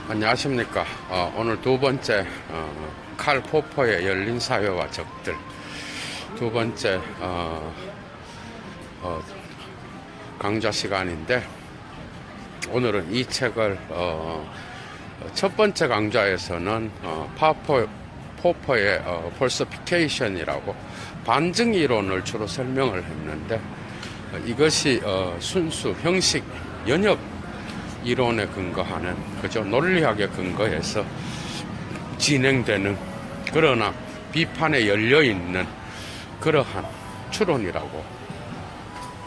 안녕하십니까. 오늘 두 번째 칼 포퍼의 열린 사회와 적들 두 번째 강좌 시간인데, 오늘은 이 책을 첫 번째 강좌에서는 포퍼의 폴서피케이션이라고 반증 이론을 주로 설명을 했는데, 이것이 순수 형식 연역 이론에 근거하는, 그죠, 논리학에 근거해서 진행되는, 그러나 비판에 열려있는 그러한 추론이라고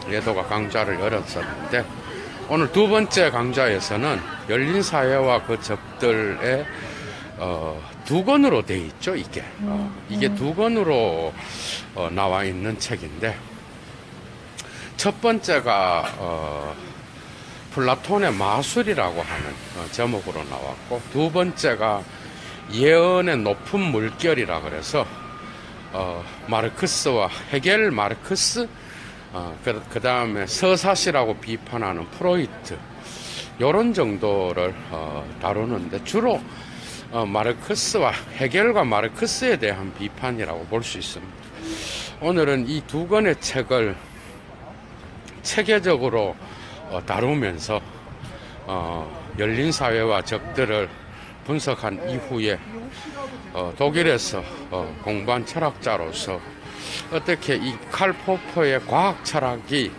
예도가 강좌를 열었었는데, 오늘 두 번째 강좌에서는 열린 사회와 그 적들의 두 권으로 돼 있죠. 이게 두 권으로 나와 있는 책인데, 첫 번째가 플라톤의 마술이라고 하는 제목으로 나왔고, 두 번째가 예언의 높은 물결이라 그래서 마르크스와 헤겔, 마르크스, 그 다음에 서사시라고 비판하는 프로이트, 요런 정도를 다루는데, 주로 마르크스와 헤겔과 마르크스에 대한 비판이라고 볼 수 있습니다. 오늘은 이 두 권의 책을 체계적으로 다루면서 열린 사회와 적들을 분석한 이후에 독일에서 공부한 철학자로서 어떻게 이 칼 포퍼의 과학 철학이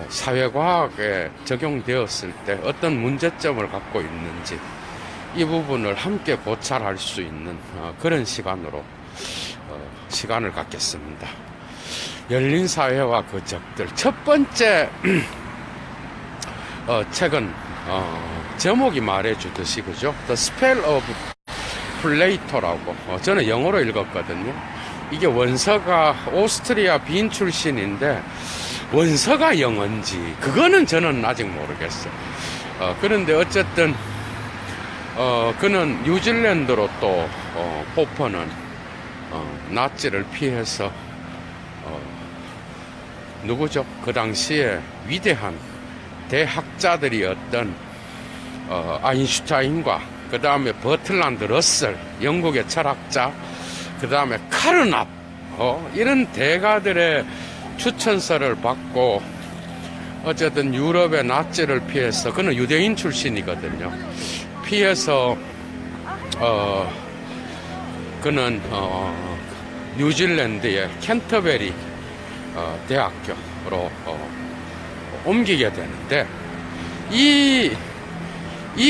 사회과학에 적용되었을 때 어떤 문제점을 갖고 있는지, 이 부분을 함께 고찰할 수 있는 그런 시간으로 시간을 갖겠습니다. 열린 사회와 그 적들, 첫 번째 책은 제목이 말해주듯이, 그죠? The Spell of Plato라고, 저는 영어로 읽었거든요. 이게 원서가 오스트리아 빈 출신인데, 원서가 영어인지 그거는 저는 아직 모르겠어요. 그런데 어쨌든 그는 뉴질랜드로 또 포퍼는 나치를 피해서 누구죠? 그 당시에 위대한 대학자들이었던 아인슈타인과, 그 다음에 버틀란드 러셀, 영국의 철학자, 그 다음에 카르납, 이런 대가들의 추천서를 받고 어쨌든 유럽의 나치를 피해서, 그는 유대인 출신이거든요. 피해서 그는 뉴질랜드의 캔터베리 대학교로 옮기게 되는데, 이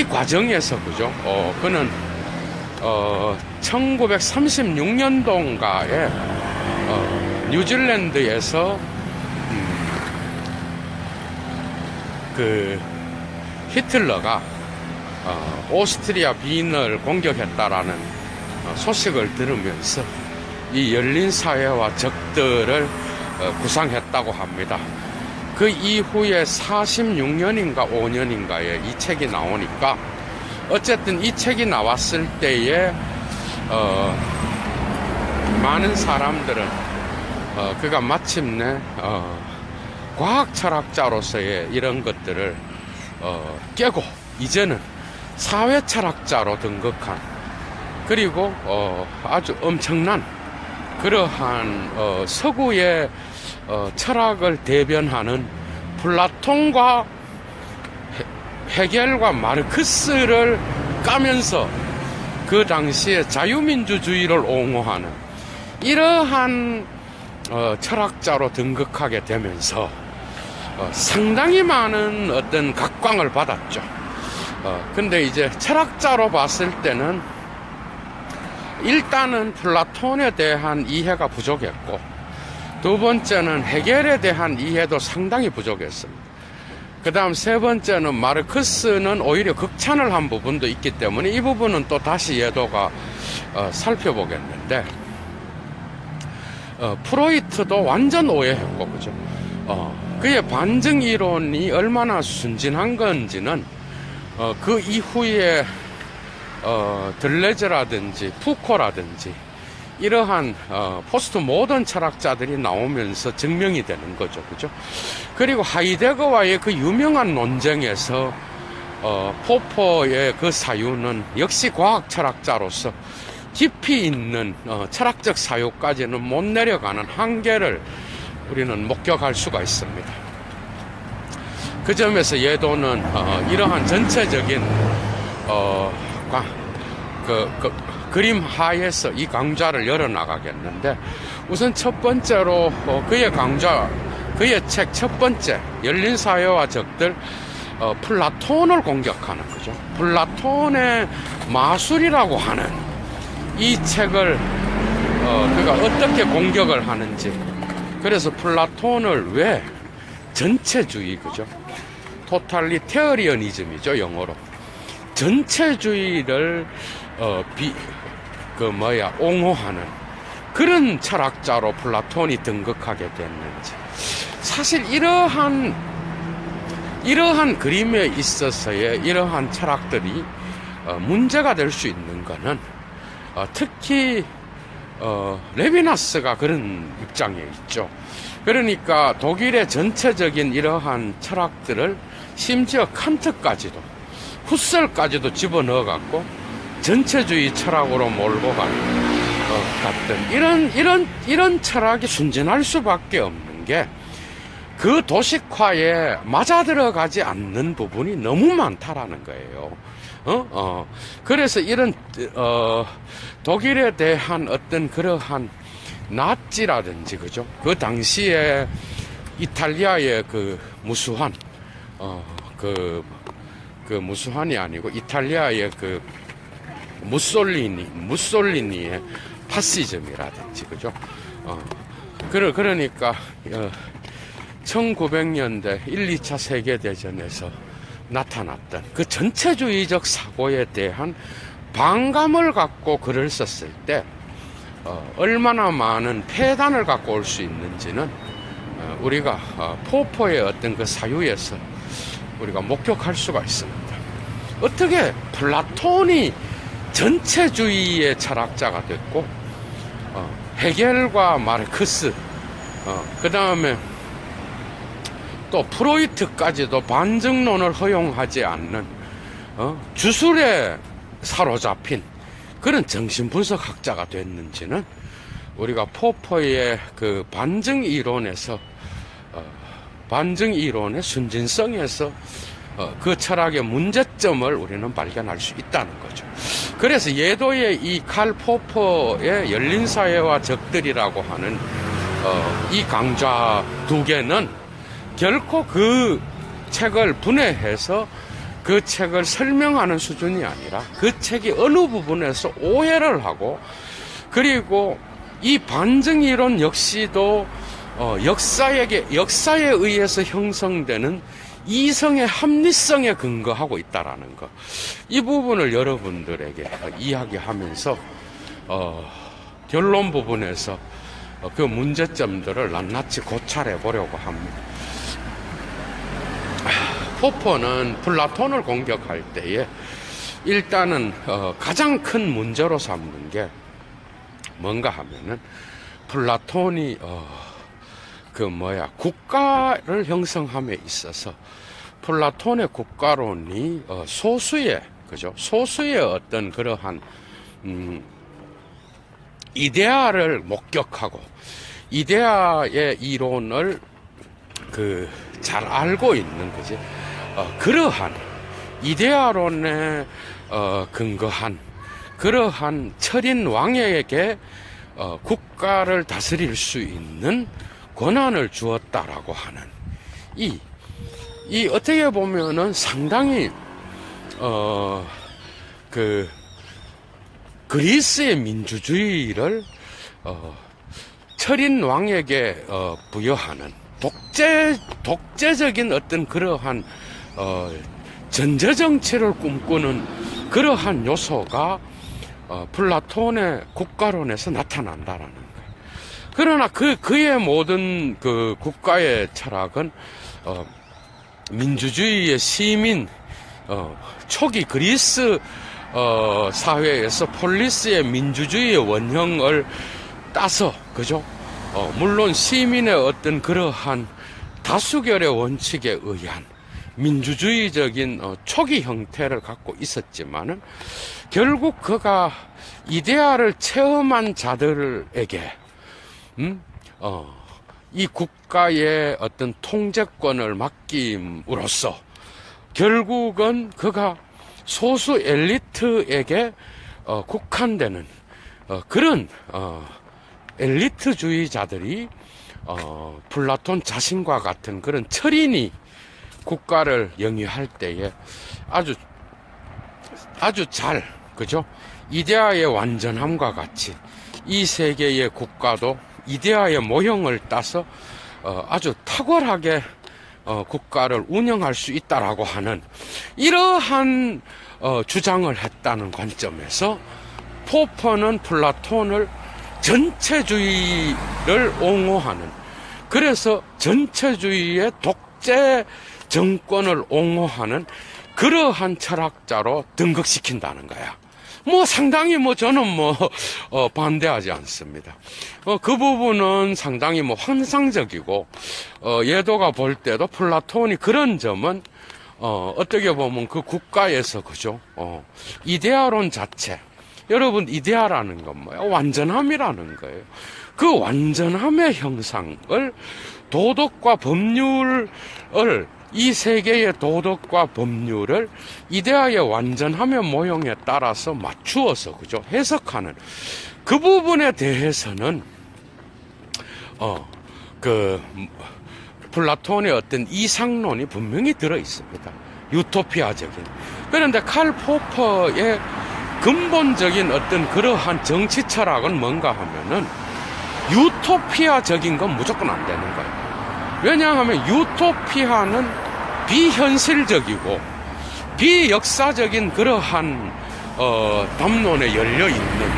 과정에서, 그죠, 그는 1936년도인가에 뉴질랜드에서 그 히틀러가 오스트리아 빈을 공격했다라는 소식을 들으면서 이 열린 사회와 적들을 구상했다고 합니다. 그 이후에 46년인가 5년인가에 이 책이 나오니까, 어쨌든 이 책이 나왔을 때에 많은 사람들은 그가 마침내 과학 철학자로서의 이런 것들을 깨고 이제는 사회 철학자로 등극한, 그리고 아주 엄청난 그러한 서구의 철학을 대변하는 플라톤과 헤겔과 마르크스를 까면서 그 당시에 자유민주주의를 옹호하는 이러한 철학자로 등극하게 되면서 상당히 많은 어떤 각광을 받았죠. 근데 이제 철학자로 봤을 때는 일단은 플라톤에 대한 이해가 부족했고, 두 번째는 헤겔에 대한 이해도 상당히 부족했습니다. 그 다음 세 번째는 마르크스는 오히려 극찬을 한 부분도 있기 때문에 이 부분은 또 다시 예도가 살펴보겠는데, 프로이트도 완전 오해했고, 그죠? 그의 반증 이론이 얼마나 순진한 건지는 그 이후에 들레즈라든지 푸코라든지 이러한 포스트 모던 철학자들이 나오면서 증명이 되는 거죠. 그죠? 그리고 하이데거와의 그 유명한 논쟁에서 포포의 그 사유는 역시 과학 철학자로서 깊이 있는 철학적 사유까지는 못 내려가는 한계를 우리는 목격할 수가 있습니다. 그 점에서 예도는 이러한 전체적인 그림 하에서 이 강좌를 열어나가겠는데, 우선 첫 번째로 그의 책 첫 번째 열린 사회와 적들, 플라톤을 공격하는 거죠. 플라톤의 마술이라고 하는 이 책을 그가 어떻게 공격을 하는지, 그래서 플라톤을 왜 전체주의, 그죠? 토탈리테어리언이즘이죠, 영어로. 전체주의를 옹호하는 그런 철학자로 플라톤이 등극하게 됐는지. 사실 이러한 그림에 있어서의 이러한 철학들이 문제가 될 수 있는 것은 특히 레비나스가 그런 입장에 있죠. 그러니까 독일의 전체적인 이러한 철학들을 심지어 칸트까지도, 후셀까지도 집어넣어갖고 전체주의 철학으로 몰고 갔던 이런 철학이 순진할 수밖에 없는 게, 그 도식화에 맞아들어가지 않는 부분이 너무 많다라는 거예요. 그래서 이런 독일에 대한 어떤 그러한 나치라든지, 그죠? 그 당시에 이탈리아의 그 무수한 무수한이 아니고 이탈리아의 그 무솔리니의 파시즘이라든지, 그죠? 그러니까 1900년대 1, 2차 세계대전에서 나타났던 그 전체주의적 사고에 대한 반감을 갖고 글을 썼을 때 얼마나 많은 폐단을 갖고 올 수 있는지는 우리가 포포의 어떤 그 사유에서 우리가 목격할 수가 있습니다. 어떻게 플라톤이 전체주의의 철학자가 됐고, 헤겔과 마르크스, 그 다음에 또 프로이트까지도 반증론을 허용하지 않는 주술에 사로잡힌 그런 정신분석학자가 됐는지는 우리가 포포의 그 반증 이론의 순진성에서 그 철학의 문제점을 우리는 발견할 수 있다는 거죠. 그래서 예도의 이 칼 포포의 열린 사회와 적들이라고 하는 이 강좌 두 개는 결코 그 책을 분해해서 그 책을 설명하는 수준이 아니라, 그 책이 어느 부분에서 오해를 하고, 그리고 이 반증 이론 역시도 역사에 의해서 형성되는 이성의 합리성에 근거하고 있다라는 것, 이 부분을 여러분들에게 이야기하면서 결론 부분에서 그 문제점들을 낱낱이 고찰해 보려고 합니다. 포포는 플라톤을 공격할 때에 일단은 가장 큰 문제로 삼는 게 뭔가 하면은, 플라톤이 국가를 형성함에 있어서 플라톤의 국가론이 소수의 어떤 그러한 이데아를 목격하고 이데아의 이론을 잘 알고 있는 거지. 그러한 이데아론에 근거한 그러한 철인 왕에게 국가를 다스릴 수 있는 권한을 주었다라고 하는 이 어떻게 보면은 상당히 그리스의 민주주의를 철인 왕에게 부여하는 독재적인 어떤 그러한 전제 정치를 꿈꾸는 그러한 요소가 플라톤의 국가론에서 나타난다라는 거예요. 그러나 그의 모든 그 국가의 철학은 민주주의의 시민, 초기 그리스 사회에서 폴리스의 민주주의의 원형을 따서, 그죠? 물론 시민의 어떤 그러한 다수결의 원칙에 의한 민주주의적인 초기 형태를 갖고 있었지만은 결국 그가 이데아를 체험한 자들에게 이 국가의 어떤 통제권을 맡김으로써 결국은 그가 소수 엘리트에게 국한되는 그런 엘리트주의자들이 플라톤 자신과 같은 그런 철인이 국가를 영위할 때에 아주 잘, 그죠? 이데아의 완전함과 같이 이 세계의 국가도 이데아의 모형을 따서 아주 탁월하게 국가를 운영할 수 있다라고 하는 이러한 주장을 했다는 관점에서 포퍼는 플라톤을 전체주의를 옹호하는, 그래서 전체주의의 독재 정권을 옹호하는 그러한 철학자로 등극시킨다는 거야. 상당히 저는 반대하지 않습니다. 그 부분은 상당히 환상적이고, 예도가 볼 때도 플라톤이 그런 점은, 어떻게 보면 그 국가에서, 그죠? 이데아론 자체. 여러분, 이데아라는 건 뭐예요? 완전함이라는 거예요. 그 완전함의 형상을 도덕과 법률을, 이 세계의 도덕과 법률을 이데아의 완전함의 모형에 따라서 맞추어서, 그죠? 해석하는 그 부분에 대해서는, 플라톤의 어떤 이상론이 분명히 들어 있습니다. 유토피아적인. 그런데 칼 포퍼의 근본적인 어떤 그러한 정치 철학은 뭔가 하면은 유토피아적인 건 무조건 안 되는 거예요. 왜냐하면 유토피아는 비현실적이고 비역사적인 그러한 담론에 열려있는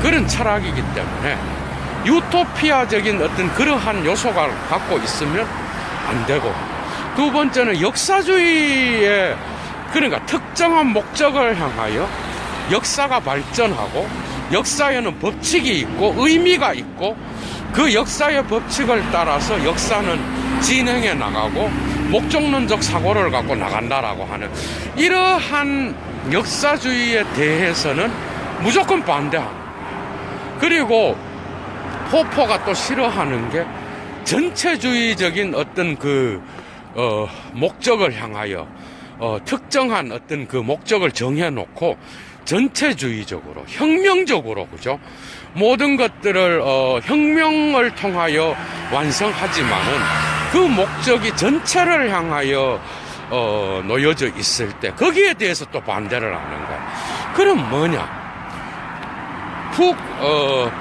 그런 철학이기 때문에 유토피아적인 어떤 그러한 요소가 갖고 있으면 안 되고, 두 번째는 역사주의의, 그러니까 특정한 목적을 향하여 역사가 발전하고 역사에는 법칙이 있고 의미가 있고 그 역사의 법칙을 따라서 역사는 진행해 나가고 목적론적 사고를 갖고 나간다라고 하는 이러한 역사주의에 대해서는 무조건 반대합니다. 그리고 포퍼가 또 싫어하는 게 전체주의적인 어떤 목적을 향하여 특정한 어떤 그 목적을 정해놓고 전체주의적으로, 혁명적으로, 그죠? 모든 것들을, 혁명을 통하여 완성하지만은 그 목적이 전체를 향하여, 놓여져 있을 때, 거기에 대해서 또 반대를 하는 거야. 그럼 뭐냐?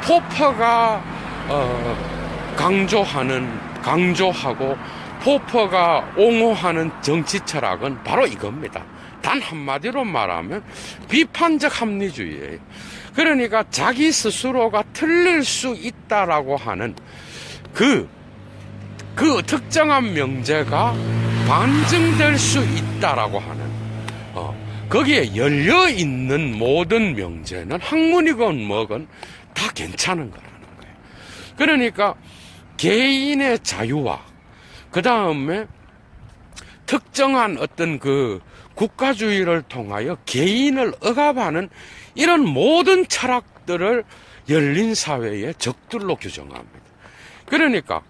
포퍼가, 강조하고, 포퍼가 옹호하는 정치 철학은 바로 이겁니다. 단 한마디로 말하면 비판적 합리주의예요. 그러니까 자기 스스로가 틀릴 수 있다라고 하는 그 특정한 명제가 반증될 수 있다라고 하는, 거기에 열려있는 모든 명제는 학문이건 뭐건 다 괜찮은 거라는 거예요. 그러니까 개인의 자유와 그 다음에 특정한 어떤 국가주의를 통하여 개인을 억압하는 이런 모든 철학들을 열린 사회의 적들로 규정합니다. 그러니까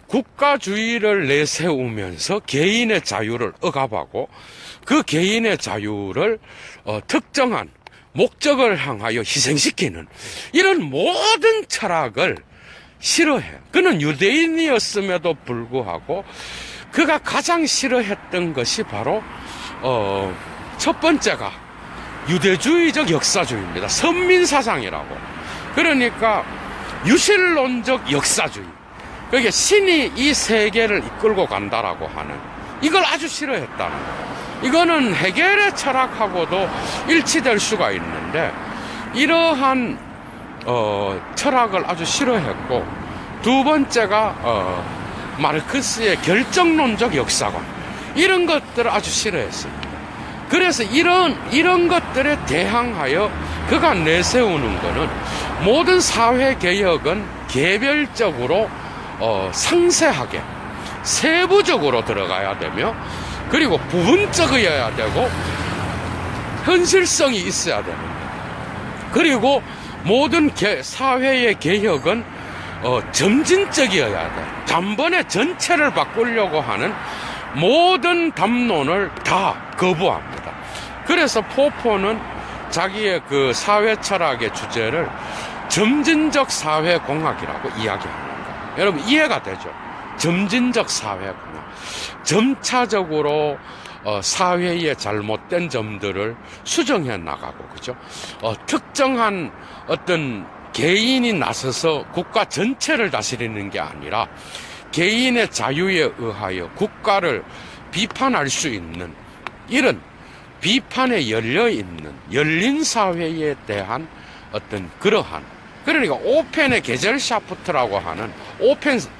국가주의를 내세우면서 개인의 자유를 억압하고 그 개인의 자유를 특정한 목적을 향하여 희생시키는 이런 모든 철학을 싫어해요. 그는 유대인이었음에도 불구하고 그가 가장 싫어했던 것이 바로 첫 번째가 유대주의적 역사주의입니다. 선민사상이라고. 그러니까 유실론적 역사주의. 그게 신이 이 세계를 이끌고 간다라고 하는, 이걸 아주 싫어했다는 거예요. 이거는 헤겔의 철학하고도 일치될 수가 있는데 이러한 철학을 아주 싫어했고, 두 번째가 마르크스의 결정론적 역사관, 이런 것들을 아주 싫어했습니다. 그래서 이런 것들에 대항하여 그가 내세우는 것은 모든 사회 개혁은 개별적으로 상세하게 세부적으로 들어가야 되며, 그리고 부분적이어야 되고, 현실성이 있어야 됩니다. 그리고 모든 사회의 개혁은 점진적이어야 돼. 단번에 전체를 바꾸려고 하는 모든 담론을 다 거부합니다. 그래서 포포는 자기의 그 사회 철학의 주제를 점진적 사회공학이라고 이야기하는 거예요. 여러분 이해가 되죠? 점진적 사회공학. 점차적으로 사회의 잘못된 점들을 수정해 나가고, 그죠? 특정한 어떤 개인이 나서서 국가 전체를 다스리는 게 아니라 개인의 자유에 의하여 국가를 비판할 수 있는 이런 비판에 열려있는 열린 사회에 대한 어떤 그러한, 그러니까 오펜의 게젤샤프트라고 하는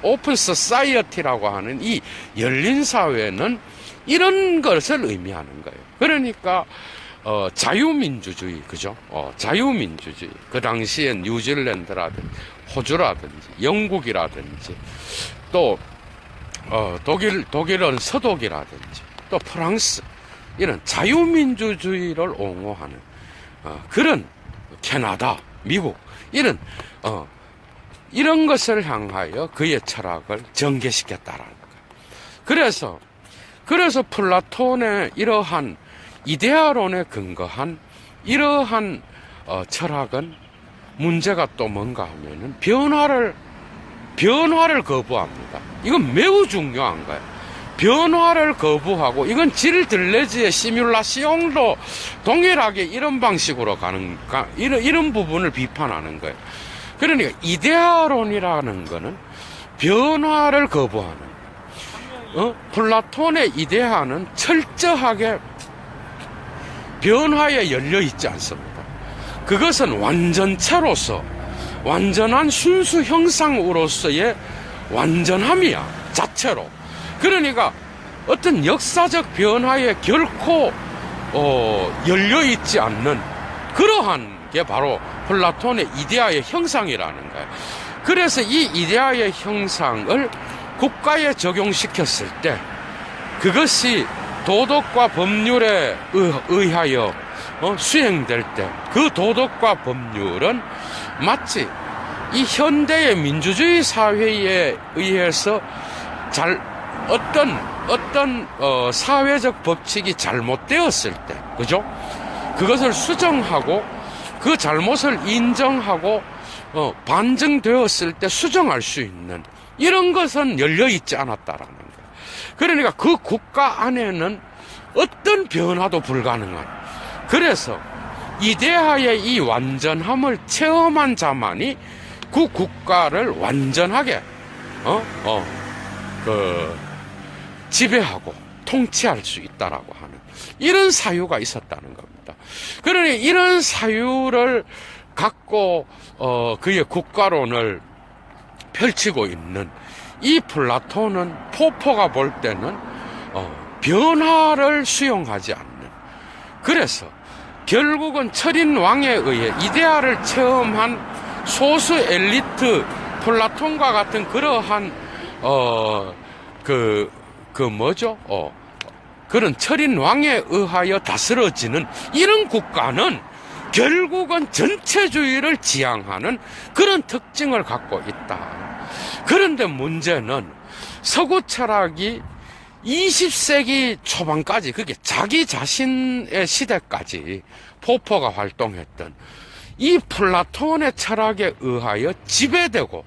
오픈 소사이어티라고 하는 이 열린 사회는 이런 것을 의미하는 거예요. 그러니까 자유민주주의, 그죠? 자유민주주의. 그 당시엔 뉴질랜드라든지 호주라든지 영국이라든지 또 독일은 서독이라든지 또 프랑스, 이런 자유민주주의를 옹호하는 그런 캐나다, 미국, 이런 것을 향하여 그의 철학을 전개시켰다라는 거예요. 그래서 플라톤의 이러한 이데아론에 근거한 이러한 철학은 문제가 또 뭔가 하면은 변화를 거부합니다. 이건 매우 중요한 거예요. 변화를 거부하고, 이건 질들레지의 시뮬라시옹도 동일하게 이런 방식으로 이런 부분을 비판하는 거예요. 그러니까 이데아론이라는 거는 변화를 거부하는, 플라톤의 이데아는 철저하게 변화에 열려 있지 않습니다. 그것은 완전체로서, 완전한 순수 형상으로서의 완전함이야, 자체로. 그러니까 어떤 역사적 변화에 결코 열려 있지 않는 그러한 게 바로 플라톤의 이데아의 형상이라는 거예요. 그래서 이 이데아의 형상을 국가에 적용시켰을 때 그것이 도덕과 법률에 의하여 수행될 때 그 도덕과 법률은 마치 이 현대의 민주주의 사회에 의해서 어떤 사회적 법칙이 잘못되었을 때, 그죠? 그것을 수정하고 그 잘못을 인정하고 반증되었을 때 수정할 수 있는 이런 것은 열려 있지 않았다라는 거예요. 그러니까 그 국가 안에는 어떤 변화도 불가능한, 그래서 이데아의 이 완전함을 체험한 자만이 그 국가를 완전하게 지배하고 통치할 수 있다라고 하는 이런 사유가 있었다는 겁니다. 그러니 이런 사유를 갖고 그의 국가론을 펼치고 있는 이 플라톤은, 포포가 볼 때는 변화를 수용하지 않는, 그래서 결국은 철인 왕에 의해 이데아를 체험한 소수 엘리트, 플라톤과 같은 그러한 그런 철인 왕에 의하여 다스려지는 이런 국가는 결국은 전체주의를 지향하는 그런 특징을 갖고 있다. 그런데 문제는 서구 철학이 20세기 초반까지, 그게 자기 자신의 시대까지 포포가 활동했던 이 플라톤의 철학에 의하여 지배되고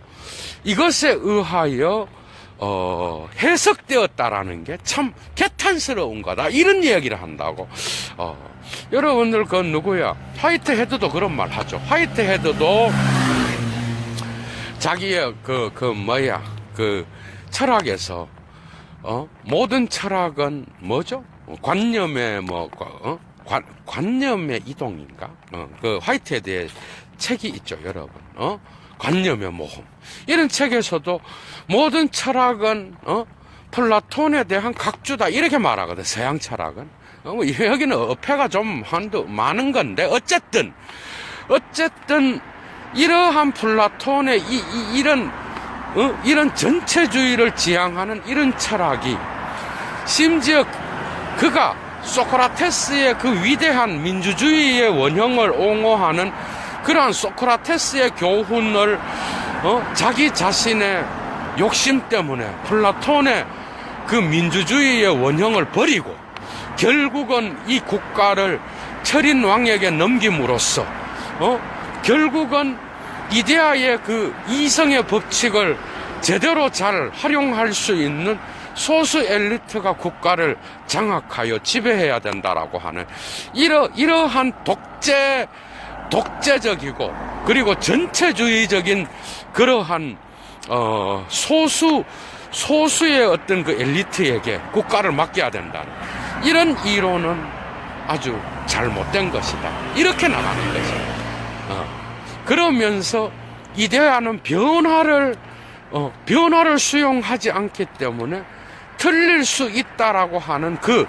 이것에 의하여 해석되었다라는 게 참 개탄스러운 거다, 이런 이야기를 한다고. 여러분들 그 누구야, 화이트헤드도 그런 말 하죠. 화이트헤드도 자기의 그 철학에서 모든 철학은 뭐죠? 관념의 관념의 이동인가? 그 화이트헤드의 책이 있죠, 여러분. 관념의 모험. 이런 책에서도 모든 철학은 플라톤에 대한 각주다, 이렇게 말하거든, 서양 철학은. 여기는 어폐가 좀 많은 건데, 어쨌든 이러한 플라톤의 이런 이런 전체주의를 지향하는 이런 철학이, 심지어 그가 소크라테스의 그 위대한 민주주의의 원형을 옹호하는 그러한 소크라테스의 교훈을 자기 자신의 욕심 때문에 플라톤의 그 민주주의의 원형을 버리고 결국은 이 국가를 철인 왕에게 넘김으로써 결국은 이데아의 그 이성의 법칙을 제대로 잘 활용할 수 있는 소수 엘리트가 국가를 장악하여 지배해야 된다라고 하는 이러한 독재적이고 그리고 전체주의적인 그러한 소수의 어떤 그 엘리트에게 국가를 맡겨야 된다는 이런 이론은 아주 잘못된 것이다. 이렇게 나가는 거죠. 그러면서 이데아는 변화를 수용하지 않기 때문에 틀릴 수 있다라고 하는 그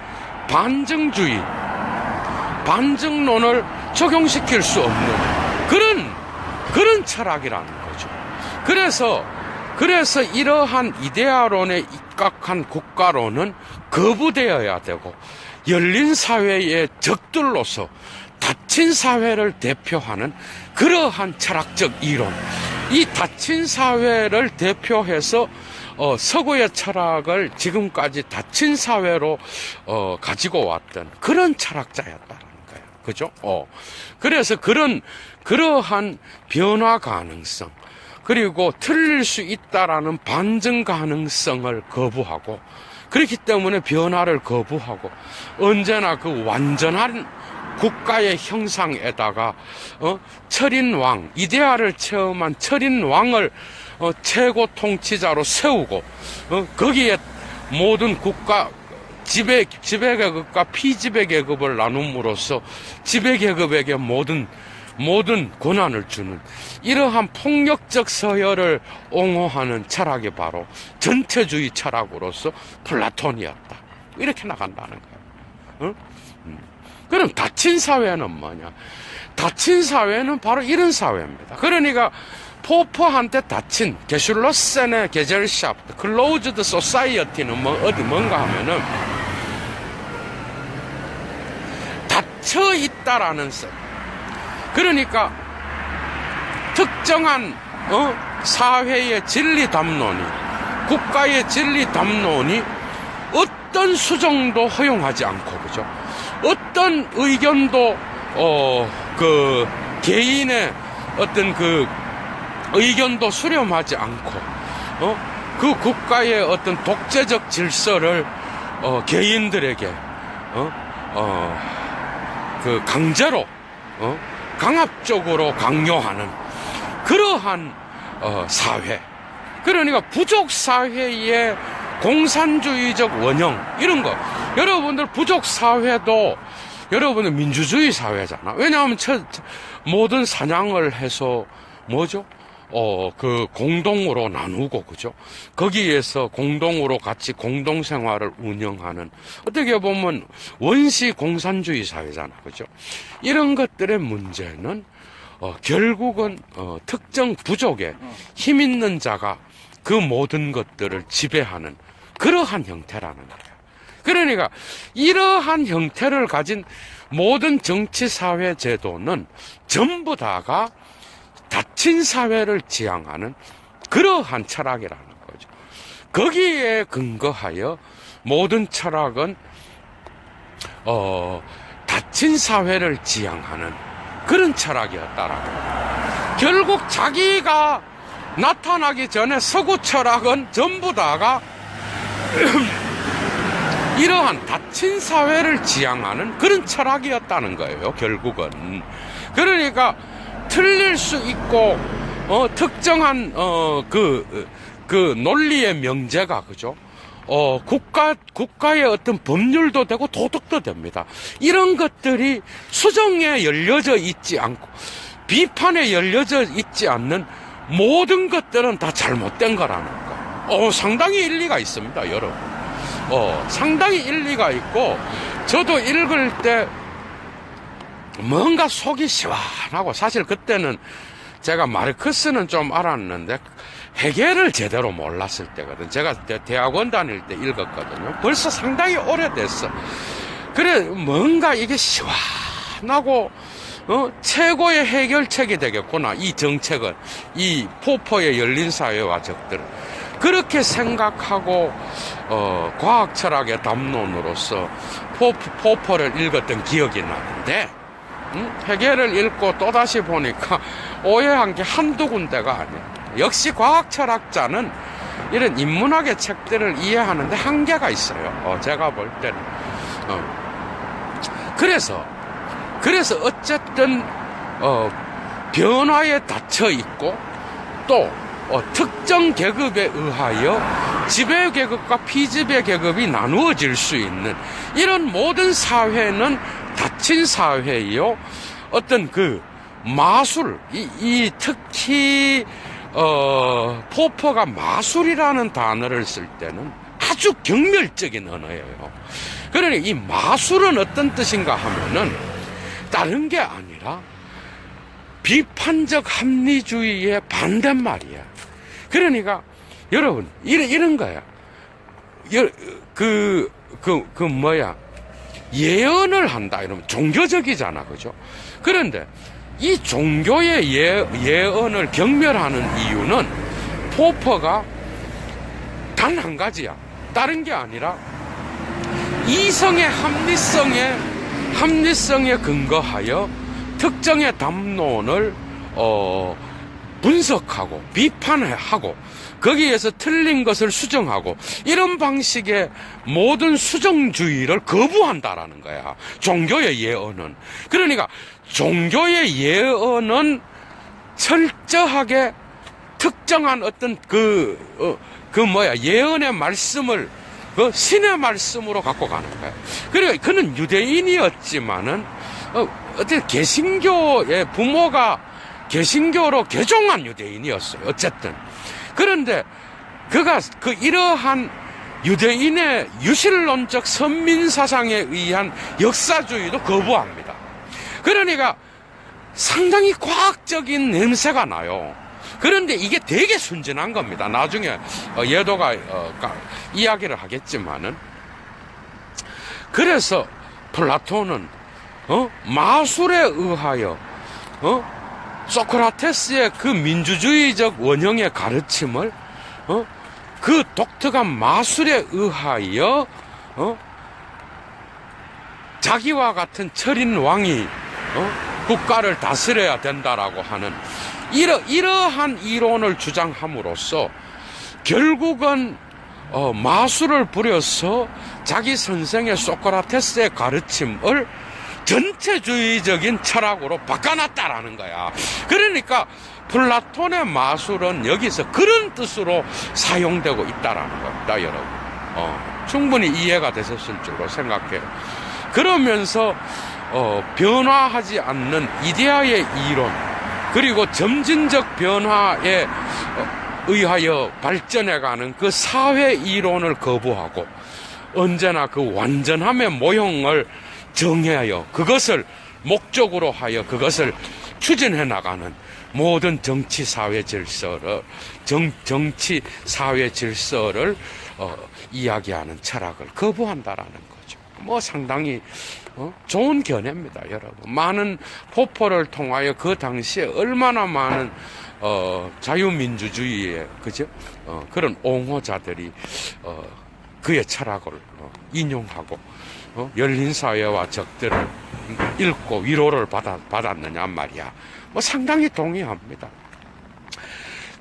반증론을 적용시킬 수 없는 그런 철학이라는 거죠. 그래서 이러한 이데아론에 입각한 국가론은 거부되어야 되고, 열린 사회의 적들로서 닫힌 사회를 대표하는 그러한 철학적 이론, 이 닫힌 사회를 대표해서 서구의 철학을 지금까지 닫힌 사회로 가지고 왔던 그런 철학자였다는 거예요. 그죠? 그래서 그러한 변화 가능성, 그리고 틀릴 수 있다라는 반증 가능성을 거부하고, 그렇기 때문에 변화를 거부하고, 언제나 그 완전한 국가의 형상에다가 철인 왕, 이데아를 체험한 철인 왕을 최고 통치자로 세우고, 거기에 모든 국가 지배계급과 피지배계급을 나눔으로써 지배계급에게 모든 권한을 주는 이러한 폭력적 서열을 옹호하는 철학이 바로 전체주의 철학으로서 플라톤이었다. 이렇게 나간다는 거예요. 그럼 닫힌 사회는 뭐냐? 닫힌 사회는 바로 이런 사회입니다. 그러니까 포퍼한테 닫힌 게슐러센의 게젤샤프트, 클로우즈드 소사이어티는 뭔가 하면은 닫혀 있다라는 것. 그러니까 특정한 사회의 진리 담론이, 국가의 진리 담론이 어떤 수정도 허용하지 않고, 그죠? 어떤 의견도 그 개인의 어떤 그 의견도 수렴하지 않고, 그 국가의 어떤 독재적 질서를 개인들에게 그 강제로 강압적으로 강요하는 그러한 사회. 그러니까 부족 사회의 공산주의적 원형, 이런 거. 여러분들 부족 사회도 여러분들 민주주의 사회잖아. 왜냐하면 모든 사냥을 해서 뭐죠? 그 공동으로 나누고, 그죠? 거기에서 공동으로 같이 공동생활을 운영하는, 어떻게 보면 원시 공산주의 사회잖아, 그죠? 이런 것들의 문제는 결국은 특정 부족의 힘 있는 자가 그 모든 것들을 지배하는 그러한 형태라는 거예요. 그러니까 이러한 형태를 가진 모든 정치 사회 제도는 전부 다가 닫힌 사회를 지향하는 그러한 철학이라는 거죠. 거기에 근거하여 모든 철학은 닫힌 사회를 지향하는 그런 철학이었다라고. 결국 자기가 나타나기 전에 서구 철학은 전부 다가 이러한 닫힌 사회를 지향하는 그런 철학이었다는 거예요, 결국은. 그러니까 틀릴 수 있고 특정한 그 논리의 명제가, 그죠? 국가의 어떤 법률도 되고 도덕도 됩니다. 이런 것들이 수정에 열려져 있지 않고 비판에 열려져 있지 않는 모든 것들은 다 잘못된 거라는 거. 상당히 일리가 있습니다, 여러분. 상당히 일리가 있고, 저도 읽을 때 뭔가 속이 시원하고, 사실 그때는 제가 마르크스는 좀 알았는데 헤겔을 제대로 몰랐을 때거든. 제가 대학원 다닐 때 읽었거든요. 벌써 상당히 오래됐어. 그래 뭔가 이게 시원하고 최고의 해결책이 되겠구나. 이 정책은, 이 포퍼의 열린 사회와 적들은. 그렇게 생각하고 과학 철학의 담론으로서 포퍼를 읽었던 기억이 나는데 해결을 읽고 또다시 보니까 오해한 게 한두 군데가 아니야. 역시 과학 철학자는 이런 인문학의 책들을 이해하는데 한계가 있어요. 제가 볼 때는. 그래서 어쨌든 변화에 닫혀 있고 또 특정 계급에 의하여 지배 계급과 피지배 계급이 나누어질 수 있는 이런 모든 사회는 닫힌 사회이요. 어떤 그 마술, 특히 포퍼가 마술이라는 단어를 쓸 때는 아주 경멸적인 언어예요. 그러니 이 마술은 어떤 뜻인가 하면은 다른 게 아니라 비판적 합리주의의 반대말이야. 그러니까 여러분 이런 거야. 예언을 한다 이러면 종교적이잖아, 그죠? 그런데 이 종교의 예언을 경멸하는 이유는 포퍼가 단 한 가지야. 다른 게 아니라 이성의 합리성에 근거하여 특정의 담론을 분석하고 비판하고 거기에서 틀린 것을 수정하고 이런 방식의 모든 수정주의를 거부한다라는 거야. 종교의 예언은. 그러니까 종교의 예언은 철저하게 특정한 어떤 예언의 말씀을 신의 말씀으로 갖고 가는 거야. 그러니까 그는 유대인이었지만은 어떤 개신교의 부모가 개신교로 개종한 유대인이었어요. 어쨌든. 그런데 그가 이러한 유대인의 유실론적 선민사상에 의한 역사주의도 거부합니다. 그러니까 상당히 과학적인 냄새가 나요. 그런데 이게 되게 순진한 겁니다. 나중에 예도가 이야기를 하겠지만은. 그래서 플라톤은 마술에 의하여 소크라테스의 그 민주주의적 원형의 가르침을 그 독특한 마술에 의하여 자기와 같은 철인 왕이 국가를 다스려야 된다라고 하는 이러한 이론을 주장함으로써 결국은 마술을 부려서 자기 선생의 소크라테스의 가르침을 전체주의적인 철학으로 바꿔놨다라는 거야. 그러니까 플라톤의 마술은 여기서 그런 뜻으로 사용되고 있다라는 겁니다, 여러분. 충분히 이해가 되셨을 줄로 생각해요. 그러면서 변화하지 않는 이데아의 이론, 그리고 점진적 변화에 의하여 발전해가는 그 사회 이론을 거부하고 언제나 그 완전함의 모형을 정하여 그것을 목적으로 하여 그것을 추진해 나가는 모든 정치 사회 질서를 이야기하는 철학을 거부한다라는 거죠. 상당히 좋은 견해입니다, 여러분. 많은 포퍼를 통하여 그 당시에 얼마나 많은 자유민주주의의 그죠? 그런 옹호자들이 그의 철학을 인용하고 열린 사회와 적들을 읽고 위로를 받았느냐 말이야. 상당히 동의합니다.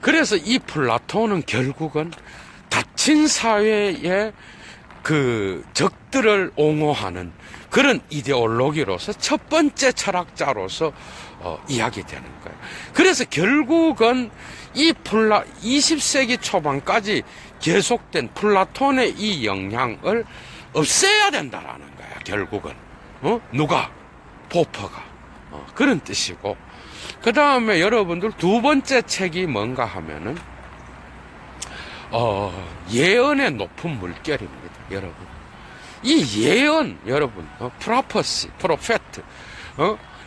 그래서 이 플라톤은 결국은 닫힌 사회의 그 적들을 옹호하는 그런 이데올로기로서 첫 번째 철학자로서 이야기되는 거예요. 그래서 결국은 20세기 초반까지 계속된 플라톤의 이 영향을 없애야 된다라는 거야, 결국은. 누가? 포퍼가. 그런 뜻이고. 그 다음에 여러분들 두 번째 책이 뭔가 하면은, 예언의 높은 물결입니다, 여러분. 이 예언, 여러분, 프로페시, 프로페트,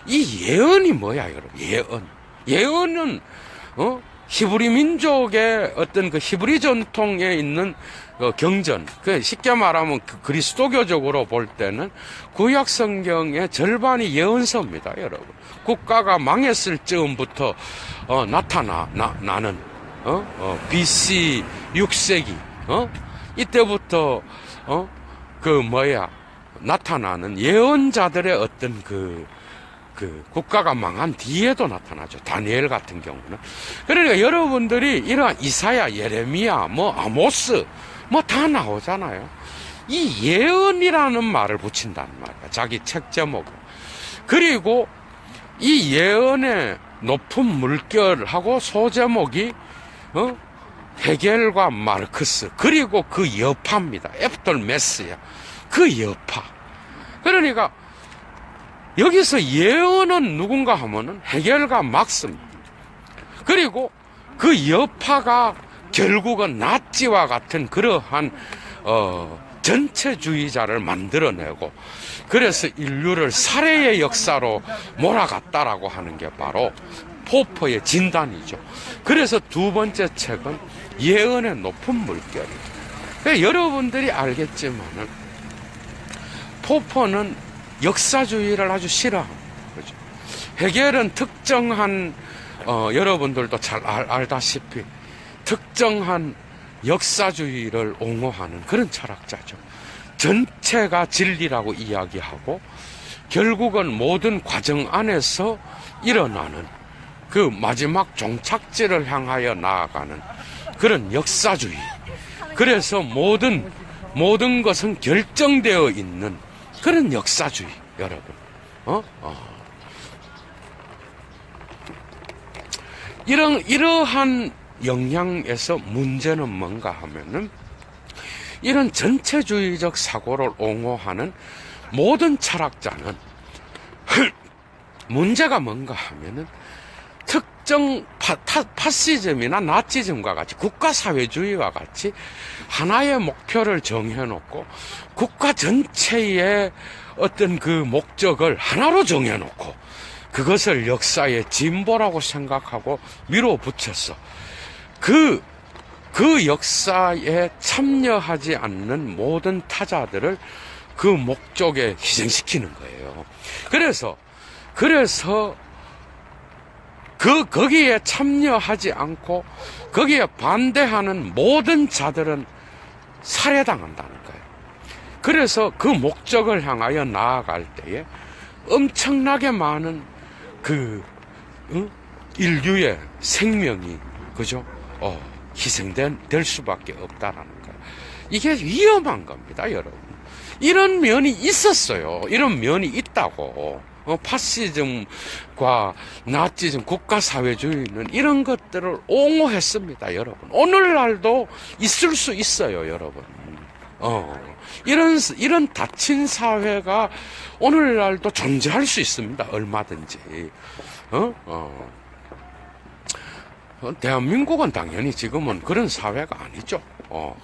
이 예언이 뭐야, 여러분? 예언. 예언은 히브리 민족의 어떤 그 히브리 전통에 있는 경전, 그 쉽게 말하면 그리스도교적으로 볼 때는 구약 성경의 절반이 예언서입니다, 여러분. 국가가 망했을 즈음부터 나는 BC 6세기 이때부터 나타나는 예언자들의 어떤 그 국가가 망한 뒤에도 나타나죠. 다니엘 같은 경우는. 그러니까 여러분들이 이러한 이사야, 예레미야, 아모스, 다 나오잖아요. 이 예언이라는 말을 붙인단 말이야. 자기 책 제목을. 그리고 이 예언의 높은 물결하고 소제목이, 헤겔과 마르크스, 그리고 그 여파입니다. 애프터 메스야. 그 여파. 그러니까, 여기서 예언은 누군가 하면은 헤겔과 막스입니다. 그리고 그 여파가 결국은 나치와 같은 그러한 전체주의자를 만들어내고, 그래서 인류를 살해의 역사로 몰아갔다라고 하는 게 바로 포퍼의 진단이죠. 그래서 두 번째 책은 예언의 높은 물결이에요. 그러니까 여러분들이 알겠지만은 포퍼는 역사주의를 아주 싫어합니다. 그죠? 헤겔은 특정한 여러분들도 잘 알다시피 특정한 역사주의를 옹호하는 그런 철학자죠. 전체가 진리라고 이야기하고 결국은 모든 과정 안에서 일어나는 그 마지막 종착지를 향하여 나아가는 그런 역사주의. 그래서 모든 것은 결정되어 있는 그런 역사주의, 여러분. 이러한 영향에서 문제는 뭔가 하면은, 이런 전체주의적 사고를 옹호하는 모든 철학자는 문제가 뭔가 하면은 특정 파시즘이나 나치즘과 같이 국가사회주의와 같이 하나의 목표를 정해놓고 국가 전체의 어떤 그 목적을 하나로 정해놓고 그것을 역사의 진보라고 생각하고 밀어붙여서 그 역사에 참여하지 않는 모든 타자들을 그 목적에 희생시키는 거예요. 그래서 거기에 참여하지 않고 거기에 반대하는 모든 자들은 살해당한다는 거예요. 그래서 그 목적을 향하여 나아갈 때에 엄청나게 많은 인류의 생명이, 그죠? 희생될 수밖에 없다라는 거예요. 이게 위험한 겁니다, 여러분. 이런 면이 있었어요. 이런 면이 있다고. 파시즘과 나치즘, 국가사회주의는 이런 것들을 옹호했습니다, 여러분. 오늘날도 있을 수 있어요, 여러분. 이런 닫힌 사회가 오늘날도 존재할 수 있습니다, 얼마든지. 대한민국은 당연히 지금은 그런 사회가 아니죠.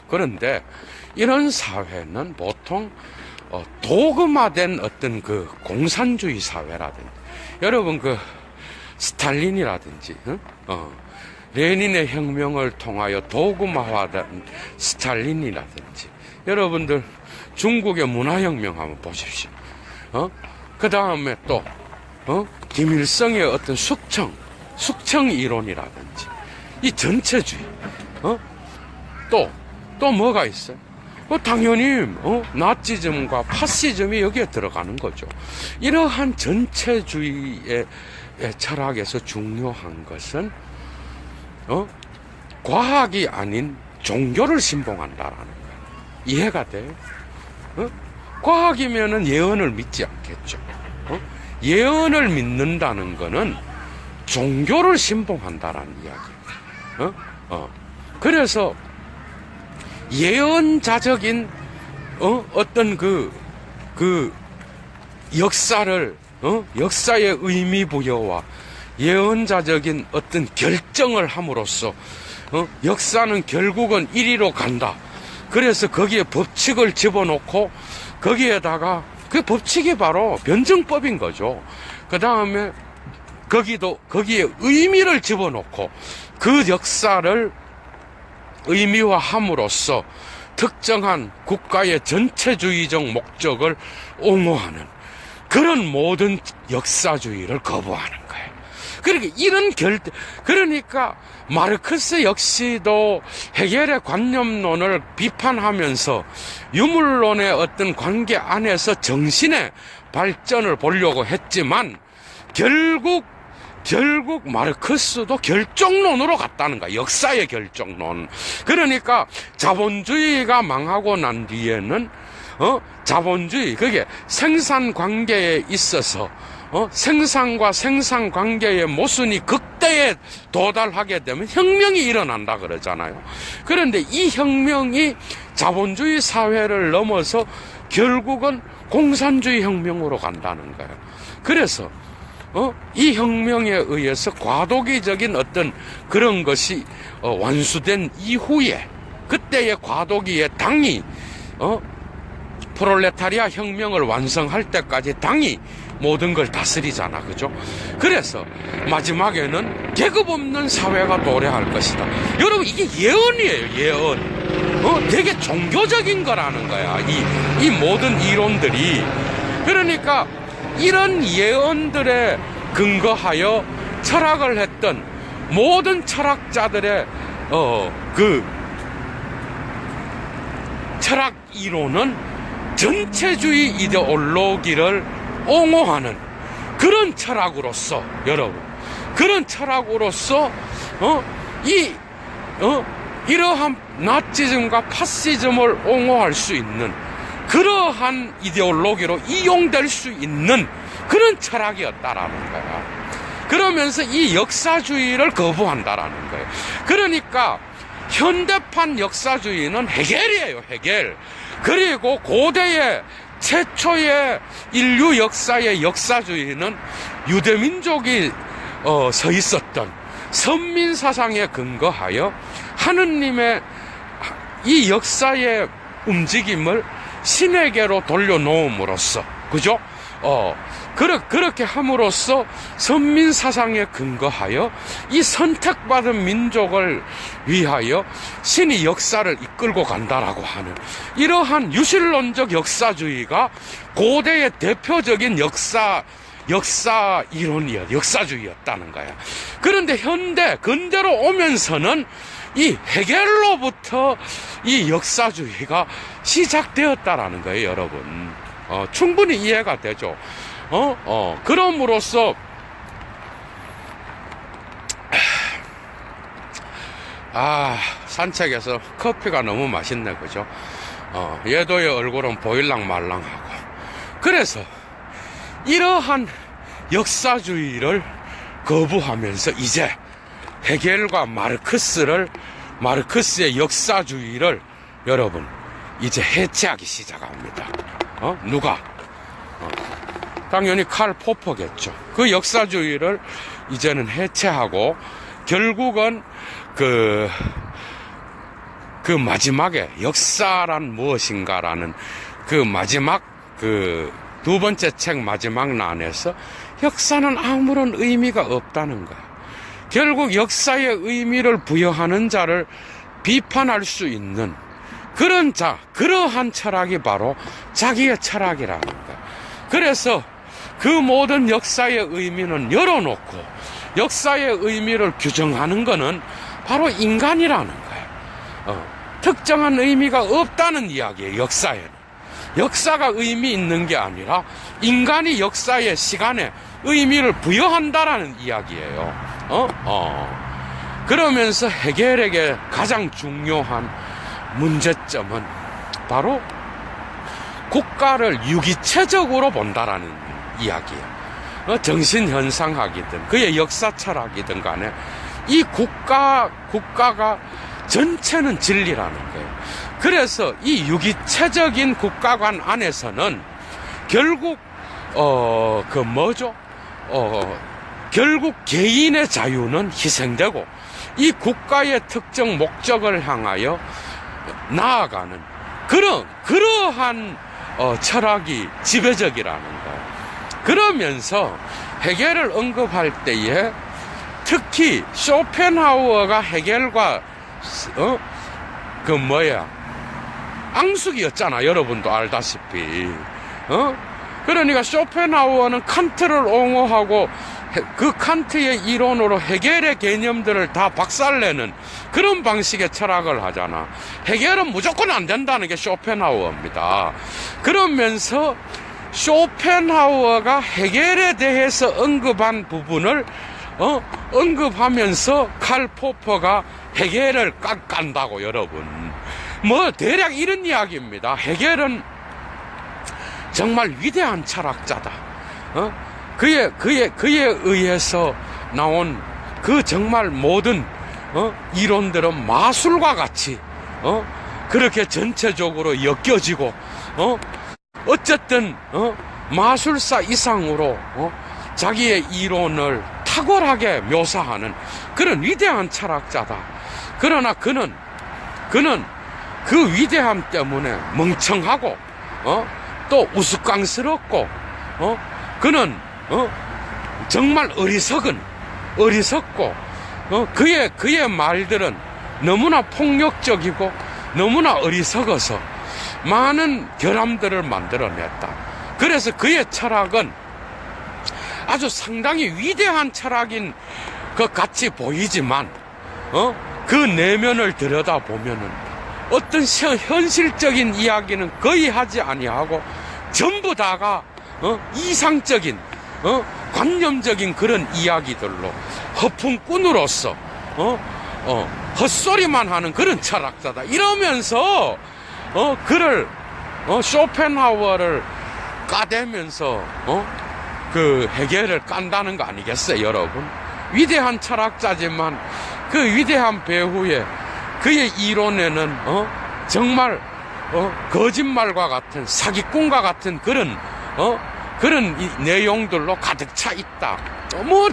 그런데 이런 사회는 보통 도금화된 어떤 그 공산주의 사회라든지, 여러분 스탈린이라든지, 레닌의 혁명을 통하여 도금화된 스탈린이라든지, 여러분들 중국의 문화혁명 한번 보십시오. 그 다음에 또, 김일성의 어떤 숙청 이론이라든지, 이 전체주의, 또 뭐가 있어요? 당연히, 나치즘과 파시즘이 여기에 들어가는 거죠. 이러한 전체주의의 철학에서 중요한 것은, 과학이 아닌 종교를 신봉한다라는 거예요. 이해가 돼요? 과학이면은 예언을 믿지 않겠죠. 예언을 믿는다는 거는 종교를 신봉한다라는 이야기예요. 그래서 예언자적인 어떤 그 역사를 역사의 의미 부여와 예언자적인 어떤 결정을 함으로써 역사는 결국은 이리로 간다. 그래서 거기에 법칙을 집어넣고 거기에다가 그 법칙이 바로 변증법인 거죠. 그 다음에 거기에 의미를 집어넣고 그 역사를 의미화함으로써 특정한 국가의 전체주의적 목적을 옹호하는 그런 모든 역사주의를 거부하는 거예요. 그러니까 마르크스 역시도 헤겔의 관념론을 비판하면서 유물론의 어떤 관계 안에서 정신의 발전을 보려고 했지만 결국 마르크스도 결정론으로 갔다는 거야. 역사의 결정론. 그러니까 자본주의가 망하고 난 뒤에는 자본주의, 그게 생산 관계에 있어서 생산과 생산 관계의 모순이 극대에 도달하게 되면 혁명이 일어난다 그러잖아요. 그런데 이 혁명이 자본주의 사회를 넘어서 결국은 공산주의 혁명으로 간다는 거예요. 그래서 이 혁명에 의해서 과도기적인 어떤 그런 것이 완수된 이후에 그때의 과도기의 당이 프롤레타리아 혁명을 완성할 때까지 당이 모든 걸 다스리잖아, 그죠? 그래서 마지막에는 계급 없는 사회가 도래할 것이다. 여러분, 이게 예언이에요, 예언. 되게 종교적인 거라는 거야, 이 모든 이론들이. 그러니까 이런 예언들에 근거하여 철학을 했던 모든 철학자들의 그 철학 이론은 전체주의 이데올로기를 옹호하는 그런 철학으로서, 여러분, 그런 철학으로서 이러한 나치즘과 파시즘을 옹호할 수 있는 그러한 이데올로기로 이용될 수 있는 그런 철학이었다라는 거야. 그러면서 이 역사주의를 거부한다라는 거예요. 그러니까 현대판 역사주의는 헤겔이에요, 헤겔. 그리고 고대의 최초의 인류 역사의 역사주의는 유대민족이 서 있었던 선민사상에 근거하여 하느님의 이 역사의 움직임을 신에게로 돌려놓음으로써, 그죠? 그렇게 함으로써 선민사상에 근거하여 이 선택받은 민족을 위하여 신이 역사를 이끌고 간다라고 하는 이러한 유실론적 역사주의가 고대의 대표적인 역사 역사주의였다는 거야. 그런데 근대로 오면서는 이 헤겔로부터 이 역사주의가 시작되었다라는 거예요, 여러분. 충분히 이해가 되죠. 그럼으로써 산책에서 커피가 너무 맛있네, 그죠? 얘도의 얼굴은 보일랑 말랑하고. 그래서 이러한 역사주의를 거부하면서 이제 헤겔과 마르크스의 역사주의를 여러분 이제 해체하기 시작합니다. 누가? 당연히 칼 포퍼겠죠. 그 역사주의를 이제는 해체하고 결국은 그 마지막에 역사란 무엇인가라는 그 마지막 두 번째 책 마지막 난에서 역사는 아무런 의미가 없다는 거야. 결국 역사의 의미를 부여하는 자를 비판할 수 있는 그러한 철학이 바로 자기의 철학이라는 거야. 그래서 그 모든 역사의 의미는 열어놓고 역사의 의미를 규정하는 것은 바로 인간이라는 거예요. 특정한 의미가 없다는 이야기예요, 역사에는. 역사가 의미 있는 게 아니라 인간이 역사의 시간에 의미를 부여한다라는 이야기예요. 그러면서 헤겔에게 가장 중요한 문제점은 바로 국가를 유기체적으로 본다라는 이야기예요. 정신현상학이든 그의 역사 철학이든 간에 이 국가가 전체는 진리라는 거예요. 그래서 이 유기체적인 국가관 안에서는 결국 결국 개인의 자유는 희생되고 이 국가의 특정 목적을 향하여 나아가는 그러한 철학이 지배적이라는 거예요. 그러면서 헤겔을 언급할 때에 특히 쇼펜하우어가 헤겔과 앙숙이었잖아. 여러분도 알다시피. 그러니까 쇼펜하우어는 칸트를 옹호하고 그 칸트의 이론으로 헤겔의 개념들을 다 박살내는 그런 방식의 철학을 하잖아. 헤겔은 무조건 안 된다는 게 쇼펜하우어입니다. 그러면서 쇼펜하우어가 헤겔에 대해서 언급한 부분을 언급하면서 칼 포퍼가 헤겔을 깐다고, 여러분. 대략 이런 이야기입니다. 헤겔은 정말 위대한 철학자다. 그에 의해서 나온 그 정말 모든 이론들은 마술과 같이 그렇게 전체적으로 엮여지고 어쨌든 마술사 이상으로 자기의 이론을 탁월하게 묘사하는 그런 위대한 철학자다. 그러나 그는 그 위대함 때문에 멍청하고 또 우스꽝스럽고 그는 정말 어리석고 그의 말들은 너무나 폭력적이고 너무나 어리석어서 많은 결함들을 만들어냈다. 그래서 그의 철학은 아주 상당히 위대한 철학인 것 같이 보이지만 그 내면을 들여다보면은 어떤 현실적인 이야기는 거의 하지 아니하고 전부 다가 이상적인 관념적인 그런 이야기들로 허풍꾼으로서 헛소리만 하는 그런 철학자다. 이러면서 그를 쇼펜하우어를 까대면서 그 헤겔을 깐다는 거 아니겠어요, 여러분? 위대한 철학자지만 그 위대한 배후에 그의 이론에는 정말 거짓말과 같은 사기꾼과 같은 그런 내용들로 가득 차 있다.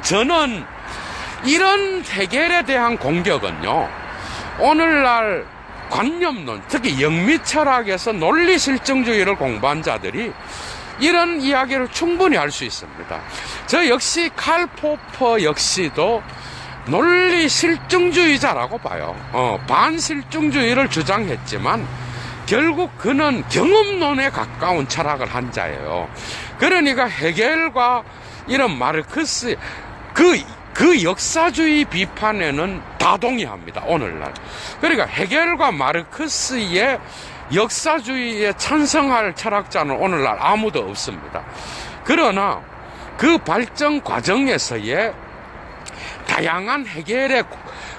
저는 이런 헤겔에 대한 공격은요, 오늘날 관념론, 특히 영미철학에서 논리실증주의를 공부한 자들이 이런 이야기를 충분히 할 수 있습니다. 저 역시 칼 포퍼 역시도 논리실증주의자라고 봐요. 반실증주의를 주장했지만 결국 그는 경험론에 가까운 철학을 한 자예요. 그러니까 헤겔과 이런 마르크스 그 역사주의 비판에는 다 동의합니다, 오늘날. 그러니까 헤겔과 마르크스의 역사주의에 찬성할 철학자는 오늘날 아무도 없습니다. 그러나 그 발전 과정에서의 다양한 헤겔의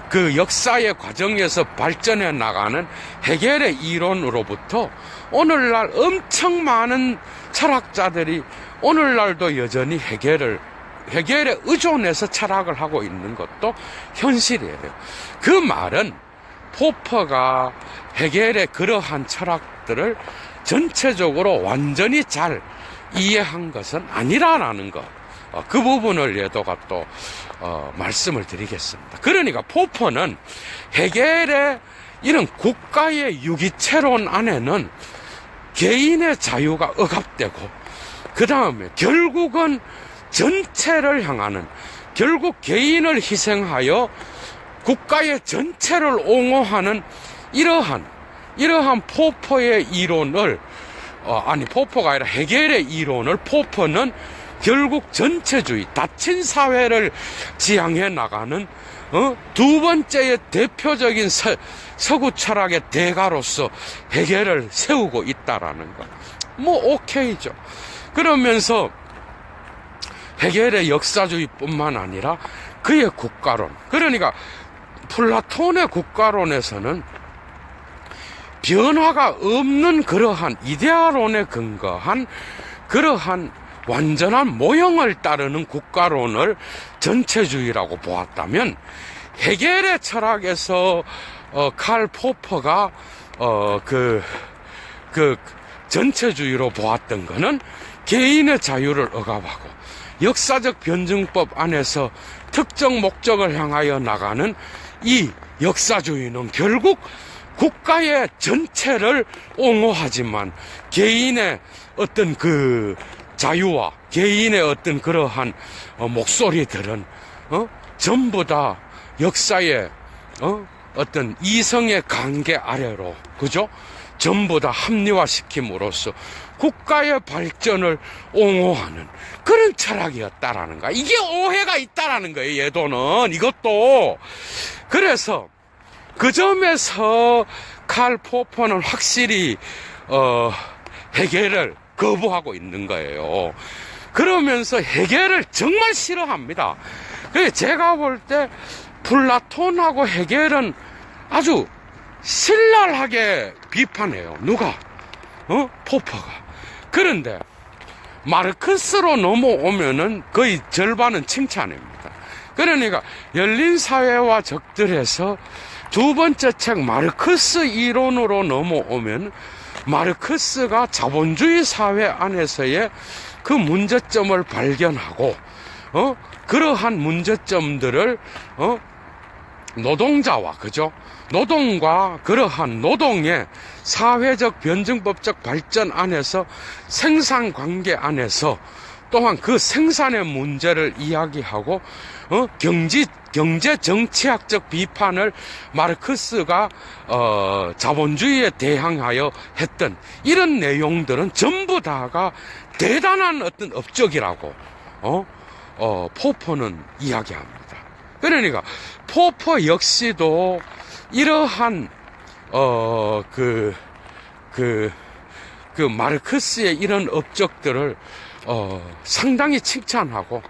그 역사의 과정에서 발전해 나가는 헤겔의 이론으로부터 오늘날 엄청 많은 철학자들이 오늘날도 여전히 헤겔에 의존해서 철학을 하고 있는 것도 현실이에요. 그 말은 포퍼가 헤겔의 그러한 철학들을 전체적으로 완전히 잘 이해한 것은 아니라는 것. 그 부분을 예도가 또 말씀을 드리겠습니다. 그러니까 포퍼는 헤겔의 이런 국가의 유기체론 안에는 개인의 자유가 억압되고 그 다음에 결국은 전체를 향하는, 결국 개인을 희생하여 국가의 전체를 옹호하는 이러한 포퍼의 이론을 포퍼가 아니라 헤겔의 이론을 포퍼는 결국 전체주의, 닫힌 사회를 지향해 나가는 두 번째의 대표적인 서구 철학의 대가로서 헤겔을 세우고 있다라는 것. 오케이죠. 그러면서 헤겔의 역사주의뿐만 아니라 그의 국가론, 그러니까 플라톤의 국가론에서는 변화가 없는 그러한 이데아론에 근거한 그러한 완전한 모형을 따르는 국가론을 전체주의라고 보았다면, 헤겔의 철학에서 칼 포퍼가 전체주의로 보았던 것은 개인의 자유를 억압하고 역사적 변증법 안에서 특정 목적을 향하여 나가는 이 역사주의는 결국 국가의 전체를 옹호하지만 개인의 어떤 자유와 개인의 어떤 그러한 목소리들은 전부 다 역사의 어떤 이성의 관계 아래로, 그죠? 전부 다 합리화시킴으로써 국가의 발전을 옹호하는 그런 철학이었다라는 거야. 이게 오해가 있다라는 거예요, 얘도는. 이것도. 그래서 그 점에서 칼 포퍼는 확실히 헤겔을 거부하고 있는 거예요. 그러면서 헤겔을 정말 싫어합니다. 그래서 제가 볼 때 플라톤하고 헤겔은 아주 신랄하게 비판해요. 누가? 포퍼가. 그런데 마르크스로 넘어오면은 거의 절반은 칭찬입니다. 그러니까 열린 사회와 적들에서 두 번째 책 마르크스 이론으로 넘어오면 마르크스가 자본주의 사회 안에서의 그 문제점을 발견하고 그러한 문제점들을 노동자와, 그죠? 노동과 그러한 노동의 사회적 변증법적 발전 안에서 생산 관계 안에서 또한 그 생산의 문제를 이야기하고 경제 정치학적 비판을 마르크스가 자본주의에 대항하여 했던 이런 내용들은 전부 다가 대단한 어떤 업적이라고 포퍼는 이야기합니다. 그러니까 포퍼 역시도 이러한 마르크스의 이런 업적들을 상당히 칭찬하고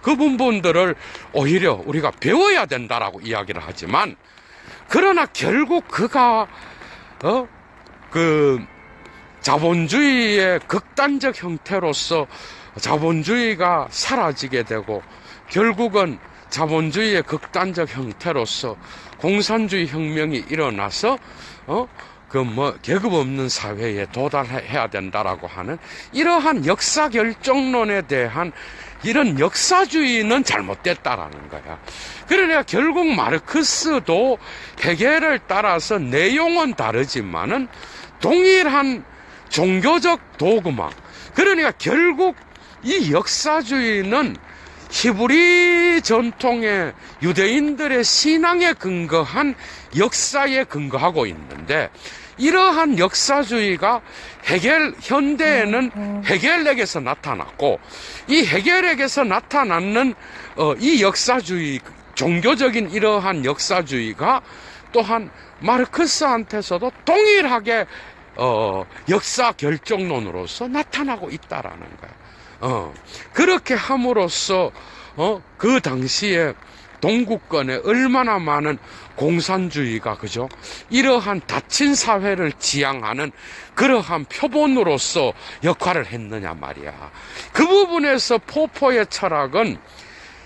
그 부분들을 오히려 우리가 배워야 된다라고 이야기를 하지만, 그러나 결국 그가 자본주의의 극단적 형태로서 자본주의가 사라지게 되고, 결국은 자본주의의 극단적 형태로서 공산주의 혁명이 일어나서 계급 없는 사회에 도달해야 된다라고 하는 이러한 역사 결정론에 대한 이런 역사주의는 잘못됐다라는 거야. 그러니까 결국 마르크스도 헤겔을 따라서 내용은 다르지만은 동일한 종교적 도그마. 그러니까 결국 이 역사주의는 히브리 전통의 유대인들의 신앙에 근거한 역사에 근거하고 있는데, 이러한 역사주의가 현대에는 헤겔에게서 나타났고, 이 헤겔에게서 나타나는 이 역사주의, 종교적인 이러한 역사주의가 또한 마르크스한테서도 동일하게 역사 결정론으로서 나타나고 있다라는 거야. 그렇게 함으로써 그 당시에 동구권에 얼마나 많은 공산주의가, 그죠? 이러한 닫힌 사회를 지향하는 그러한 표본으로서 역할을 했느냐 말이야. 그 부분에서 포포의 철학은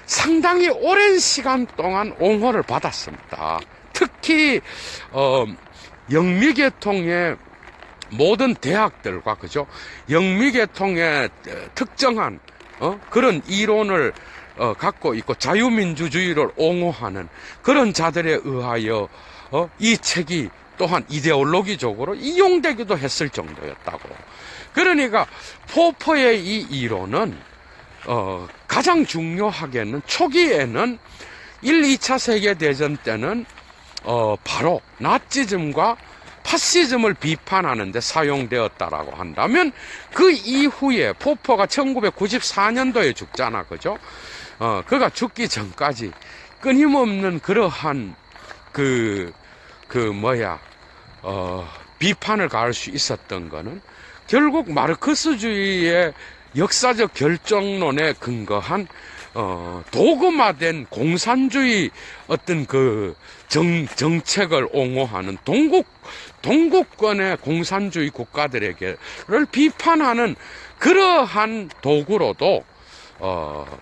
상당히 오랜 시간 동안 옹호를 받았습니다. 특히 영미계통의 모든 대학들과, 그죠? 영미계통의 특정한 그런 이론을 갖고 있고 자유민주주의를 옹호하는 그런 자들에 의하여 이 책이 또한 이데올로기적으로 이용되기도 했을 정도였다고. 그러니까 포퍼의 이 이론은 가장 중요하게는 초기에는 1, 2차 세계대전 때는 바로 나치즘과 파시즘을 비판하는 데 사용되었다라고 한다면, 그 이후에 포퍼가 1994년도에 죽잖아, 그죠? 그가 죽기 전까지 끊임없는 그러한 비판을 가할 수 있었던 거는 결국 마르크스주의의 역사적 결정론에 근거한 도그마된 공산주의 어떤 정책을 옹호하는 동구권의 공산주의 국가들에게를 비판하는 그러한 도구로도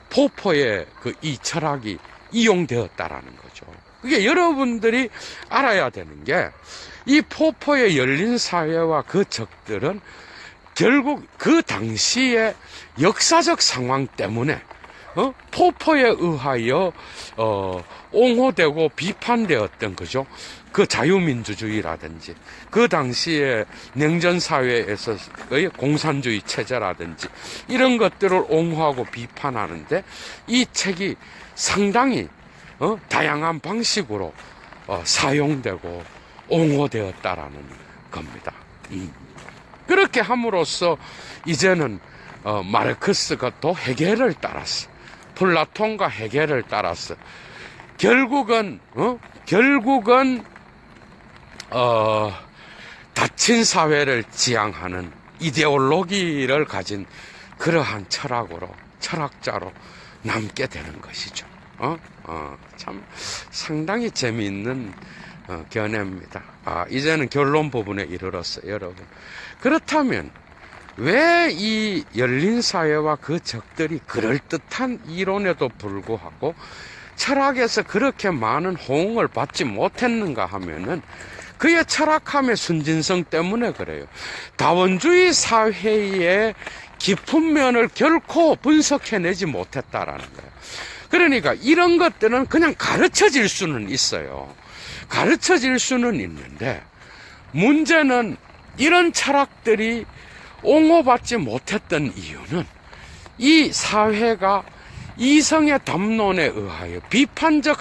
포퍼의 이 철학이 이용되었다라는 거죠. 그게 여러분들이 알아야 되는 게, 이 포퍼의 열린 사회와 그 적들은 결국 그 당시의 역사적 상황 때문에 포퍼에 의하여 옹호되고 비판되었던 거죠. 그 자유민주주의라든지 그 당시에 냉전사회에서의 공산주의 체제라든지 이런 것들을 옹호하고 비판하는데 이 책이 상당히 다양한 방식으로 사용되고 옹호되었다라는 겁니다. 그렇게 함으로써 이제는 마르크스가 또 헤겔을 따랐어. 플라톤과 헤겔을 따랐어. 결국은 닫힌 사회를 지향하는 이데올로기를 가진 그러한 철학자로 남게 되는 것이죠. 참 상당히 재미있는 견해입니다. 이제는 결론 부분에 이르렀어요, 여러분. 그렇다면 왜 이 열린 사회와 그 적들이 그럴듯한 이론에도 불구하고 철학에서 그렇게 많은 호응을 받지 못했는가 하면은 그의 철학함의 순진성 때문에 그래요. 다원주의 사회의 깊은 면을 결코 분석해내지 못했다라는 거예요. 그러니까 이런 것들은 그냥 가르쳐질 수는 있어요. 가르쳐질 수는 있는데 문제는 이런 철학들이 옹호받지 못했던 이유는 이 사회가 이성의 담론에 의하여 비판적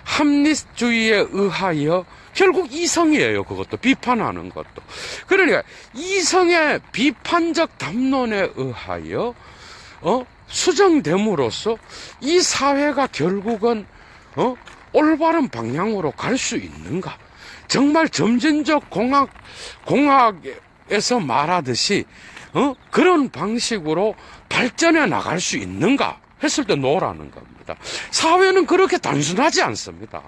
합리주의에 의하여 결국 이성이에요. 그것도 비판하는 것도. 그러니까 이성의 비판적 담론에 의하여 수정됨으로써 이 사회가 결국은 올바른 방향으로 갈 수 있는가? 정말 점진적 공학에서 말하듯이 그런 방식으로 발전해 나갈 수 있는가 했을 때 노라는 겁니다. 사회는 그렇게 단순하지 않습니다.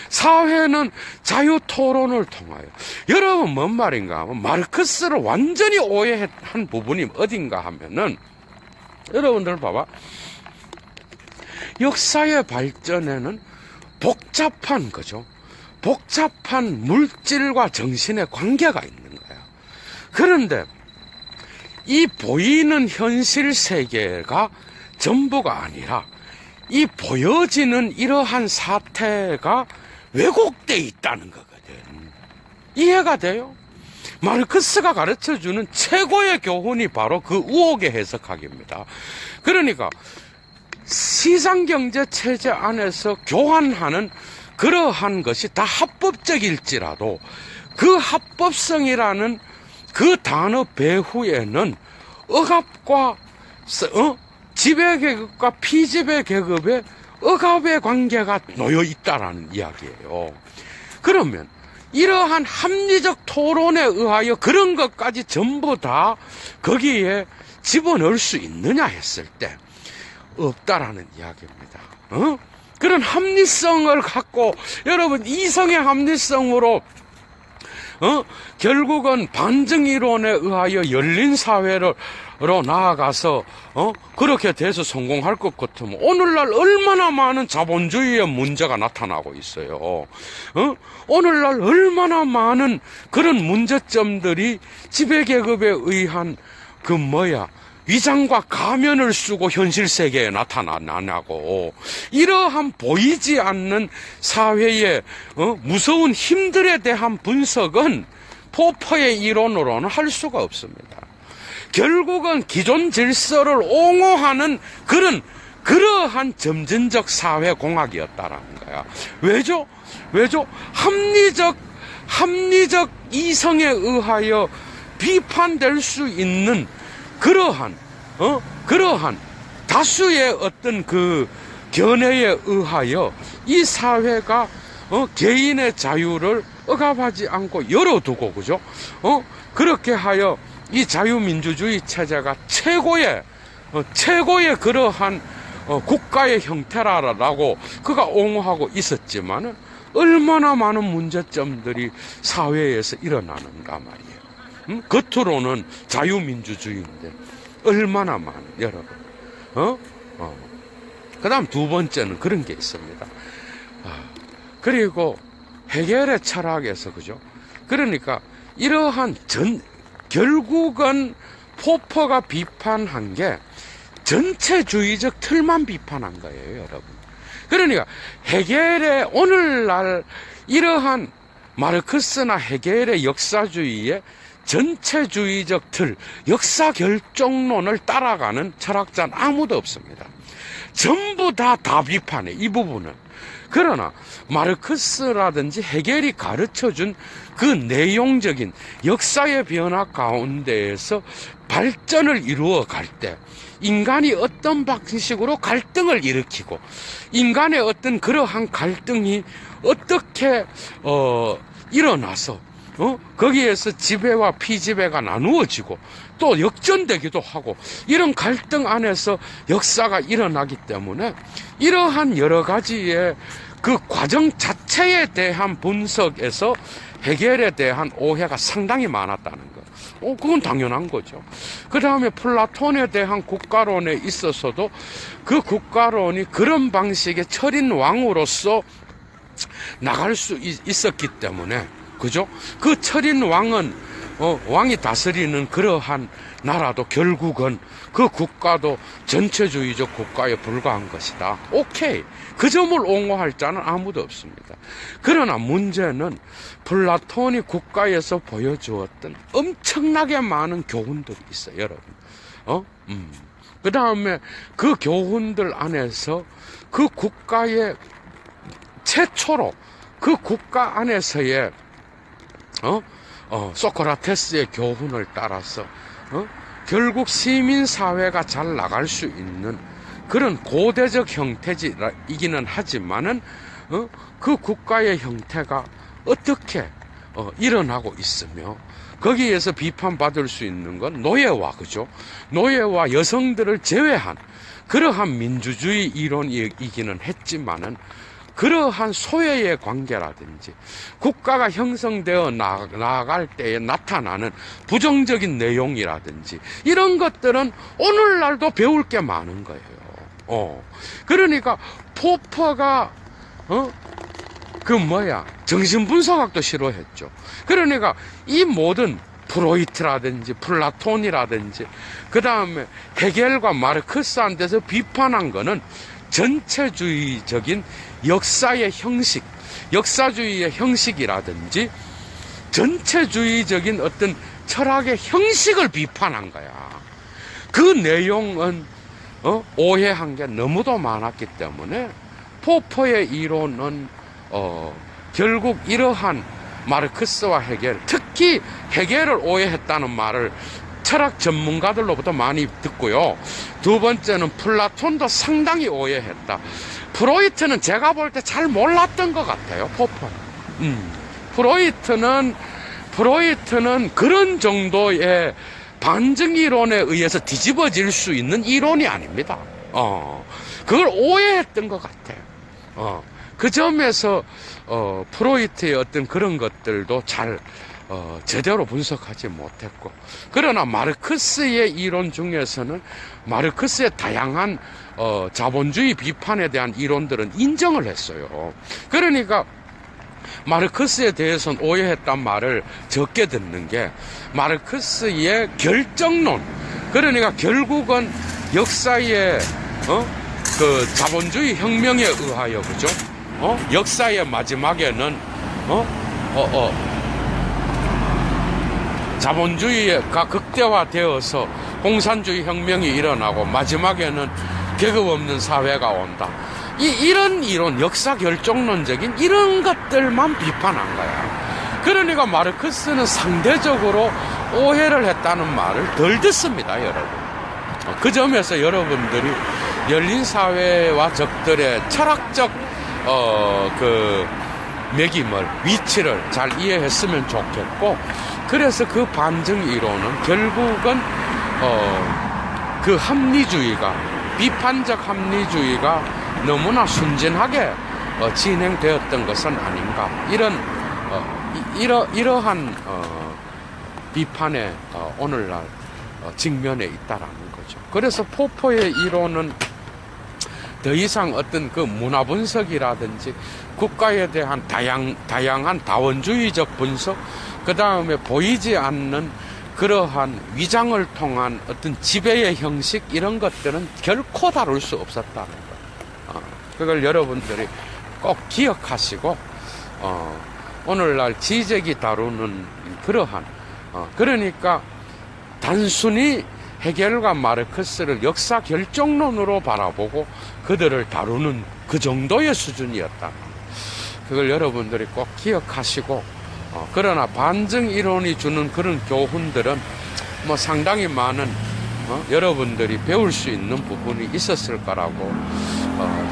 사회는 자유 토론을 통하여 여러분 뭔 말인가 하면 마르크스를 완전히 오해한 부분이 어딘가 하면은 여러분들 봐봐. 역사의 발전에는 복잡한 거죠. 복잡한 물질과 정신의 관계가 있는 거예요. 그런데 이 보이는 현실 세계가 전부가 아니라 이 보여지는 이러한 사태가 왜곡되어 있다는 거거든. 이해가 돼요? 마르크스가 가르쳐주는 최고의 교훈이 바로 그 우혹의 해석학입니다. 그러니까 시장경제 체제 안에서 교환하는 그러한 것이 다 합법적일지라도 그 합법성이라는 그 단어 배후에는 억압과 지배계급과 피지배계급의 억압의 관계가 놓여 있다라는 이야기예요. 그러면 이러한 합리적 토론에 의하여 그런 것까지 전부 다 거기에 집어넣을 수 있느냐 했을 때 없다라는 이야기입니다. 그런 합리성을 갖고 여러분 이성의 합리성으로 결국은 반증이론에 의하여 열린 사회로 나아가서 그렇게 돼서 성공할 것 같으면 오늘날 얼마나 많은 자본주의의 문제가 나타나고 있어요. 오늘날 얼마나 많은 그런 문제점들이 지배계급에 의한 위장과 가면을 쓰고 현실 세계에 나타나냐고. 이러한 보이지 않는 사회의 무서운 힘들에 대한 분석은 포퍼의 이론으로는 할 수가 없습니다. 결국은 기존 질서를 옹호하는 그러한 점진적 사회 공학이었다라는 거야. 왜죠? 합리적 이성에 의하여 비판될 수 있는 그러한 다수의 어떤 그 견해에 의하여 이 사회가 개인의 자유를 억압하지 않고 열어두고, 그죠? 그렇게 하여 이 자유민주주의 체제가 최고의 그러한 국가의 형태라고 그가 옹호하고 있었지만은 얼마나 많은 문제점들이 사회에서 일어나는가 말이에요. 겉으로는 자유민주주의인데 얼마나 많은, 여러분. 그 다음 두 번째는 그런 게 있습니다. 그리고 헤겔의 철학에서, 그죠? 그러니까 이러한 결국은 포퍼가 비판한 게 전체주의적 틀만 비판한 거예요, 여러분. 그러니까 헤겔의 오늘날 이러한 마르크스나 헤겔의 역사주의의 전체주의적 틀, 역사 결정론을 따라가는 철학자는 아무도 없습니다. 전부 다 비판해, 이 부분은. 그러나 마르크스라든지 헤겔이 가르쳐준 그 내용적인 역사의 변화 가운데에서 발전을 이루어 갈 때 인간이 어떤 방식으로 갈등을 일으키고 인간의 어떤 그러한 갈등이 어떻게 일어나서 거기에서 지배와 피지배가 나누어지고 또 역전되기도 하고 이런 갈등 안에서 역사가 일어나기 때문에 이러한 여러 가지의 그 과정 자체에 대한 분석에서 헤겔에 대한 오해가 상당히 많았다는 거. 그건 당연한 거죠. 그 다음에 플라톤에 대한 국가론에 있어서도 그 국가론이 그런 방식의 철인 왕으로서 나갈 수 있었기 때문에, 그죠? 그 철인 왕은, 왕이 다스리는 그러한 나라도 결국은 그 국가도 전체주의적 국가에 불과한 것이다. 오케이. 그 점을 옹호할 자는 아무도 없습니다. 그러나 문제는 플라톤이 국가에서 보여주었던 엄청나게 많은 교훈들이 있어요, 여러분. 그 다음에 그 교훈들 안에서 그 국가의 최초로 그 국가 안에서의 소크라테스의 교훈을 따라서 결국 시민사회가 잘 나갈 수 있는 그런 고대적 형태이기는 하지만은 그 국가의 형태가 어떻게 일어나고 있으며 거기에서 비판받을 수 있는 건 노예와, 그죠? 노예와 여성들을 제외한 그러한 민주주의 이론이기는 했지만은 그러한 소외의 관계라든지 국가가 형성되어 나아갈 때에 나타나는 부정적인 내용이라든지 이런 것들은 오늘날도 배울 게 많은 거예요. 그러니까 포퍼가 정신분석학도 싫어했죠. 그러니까 이 모든 프로이트라든지 플라톤이라든지 그 다음에 헤겔과 마르크스한테서 비판한 거는 전체주의적인 역사의 형식, 역사주의의 형식이라든지 전체주의적인 어떤 철학의 형식을 비판한 거야. 그 내용은 오해한 게 너무도 많았기 때문에 포퍼의 이론은 결국 이러한 마르크스와 헤겔, 특히 헤겔을 오해했다는 말을 철학 전문가들로부터 많이 듣고요. 두 번째는 플라톤도 상당히 오해했다. 프로이트는 제가 볼 때 잘 몰랐던 것 같아요, 포퍼는. 프로이트는 그런 정도의 반증이론에 의해서 뒤집어질 수 있는 이론이 아닙니다. 그걸 오해했던 것 같아요. 그 점에서 프로이트의 어떤 그런 것들도 잘 제대로 분석하지 못했고, 그러나 마르크스의 이론 중에서는 마르크스의 다양한 자본주의 비판에 대한 이론들은 인정을 했어요. 그러니까 마르크스에 대해서는 오해했단 말을 적게 듣는 게 마르크스의 결정론, 그러니까 결국은 역사의 그 자본주의 혁명에 의하여, 그죠? 역사의 마지막에는 자본주의가 극대화되어서 공산주의 혁명이 일어나고 마지막에는 계급 없는 사회가 온다. 이런 이론, 역사 결정론적인 이런 것들만 비판한 거야. 그러니까 마르크스는 상대적으로 오해를 했다는 말을 덜 듣습니다, 여러분. 그 점에서 여러분들이 열린 사회와 적들의 철학적 그 매김을, 위치를 잘 이해했으면 좋겠고, 그래서 그 반증 이론은 결국은 그 합리주의가, 비판적 합리주의가 너무나 순진하게 진행되었던 것은 아닌가, 이러한 비판에 오늘날 직면해 있다라는 거죠. 그래서 포퍼의 이론은 더 이상 어떤 그 문화 분석이라든지 국가에 대한 다양한 다원주의적 분석, 그 다음에 보이지 않는 그러한 위장을 통한 어떤 지배의 형식 이런 것들은 결코 다룰 수 없었다는 것. 그걸 여러분들이 꼭 기억하시고 오늘날 지적이 다루는 그러한 그러니까 단순히 헤겔과 마르크스를 역사 결정론으로 바라보고 그들을 다루는 그 정도의 수준이었다. 그걸 여러분들이 꼭 기억하시고 그러나 반증 이론이 주는 그런 교훈들은 뭐 상당히 많은 여러분들이 배울 수 있는 부분이 있었을 거라고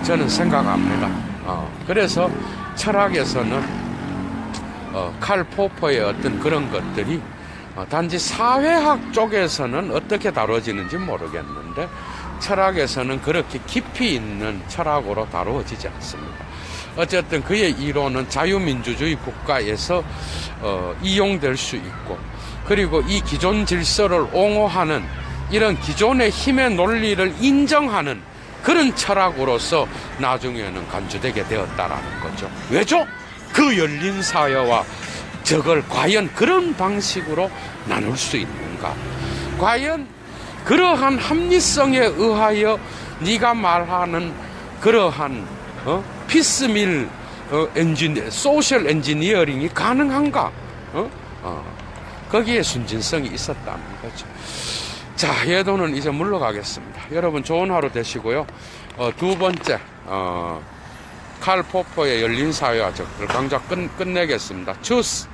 저는 생각합니다. 그래서 철학에서는 칼 포퍼의 어떤 그런 것들이 단지 사회학 쪽에서는 어떻게 다뤄지는지 모르겠는데 철학에서는 그렇게 깊이 있는 철학으로 다루어지지 않습니다. 어쨌든 그의 이론은 자유민주주의 국가에서 이용될 수 있고 그리고 이 기존 질서를 옹호하는 이런 기존의 힘의 논리를 인정하는 그런 철학으로서 나중에는 간주되게 되었다라는 거죠. 왜죠? 그 열린 사회와 저걸 과연 그런 방식으로 나눌 수 있는가? 과연 그러한 합리성에 의하여 네가 말하는 그러한 피스밀 소셜 엔지니어링이 가능한가? 거기에 순진성이 있었다는 거죠. 자, 예도는 이제 물러가겠습니다. 여러분 좋은 하루 되시고요. 두 번째 칼 포퍼의 열린 사회와 적들 강좌 끝내겠습니다. 주스.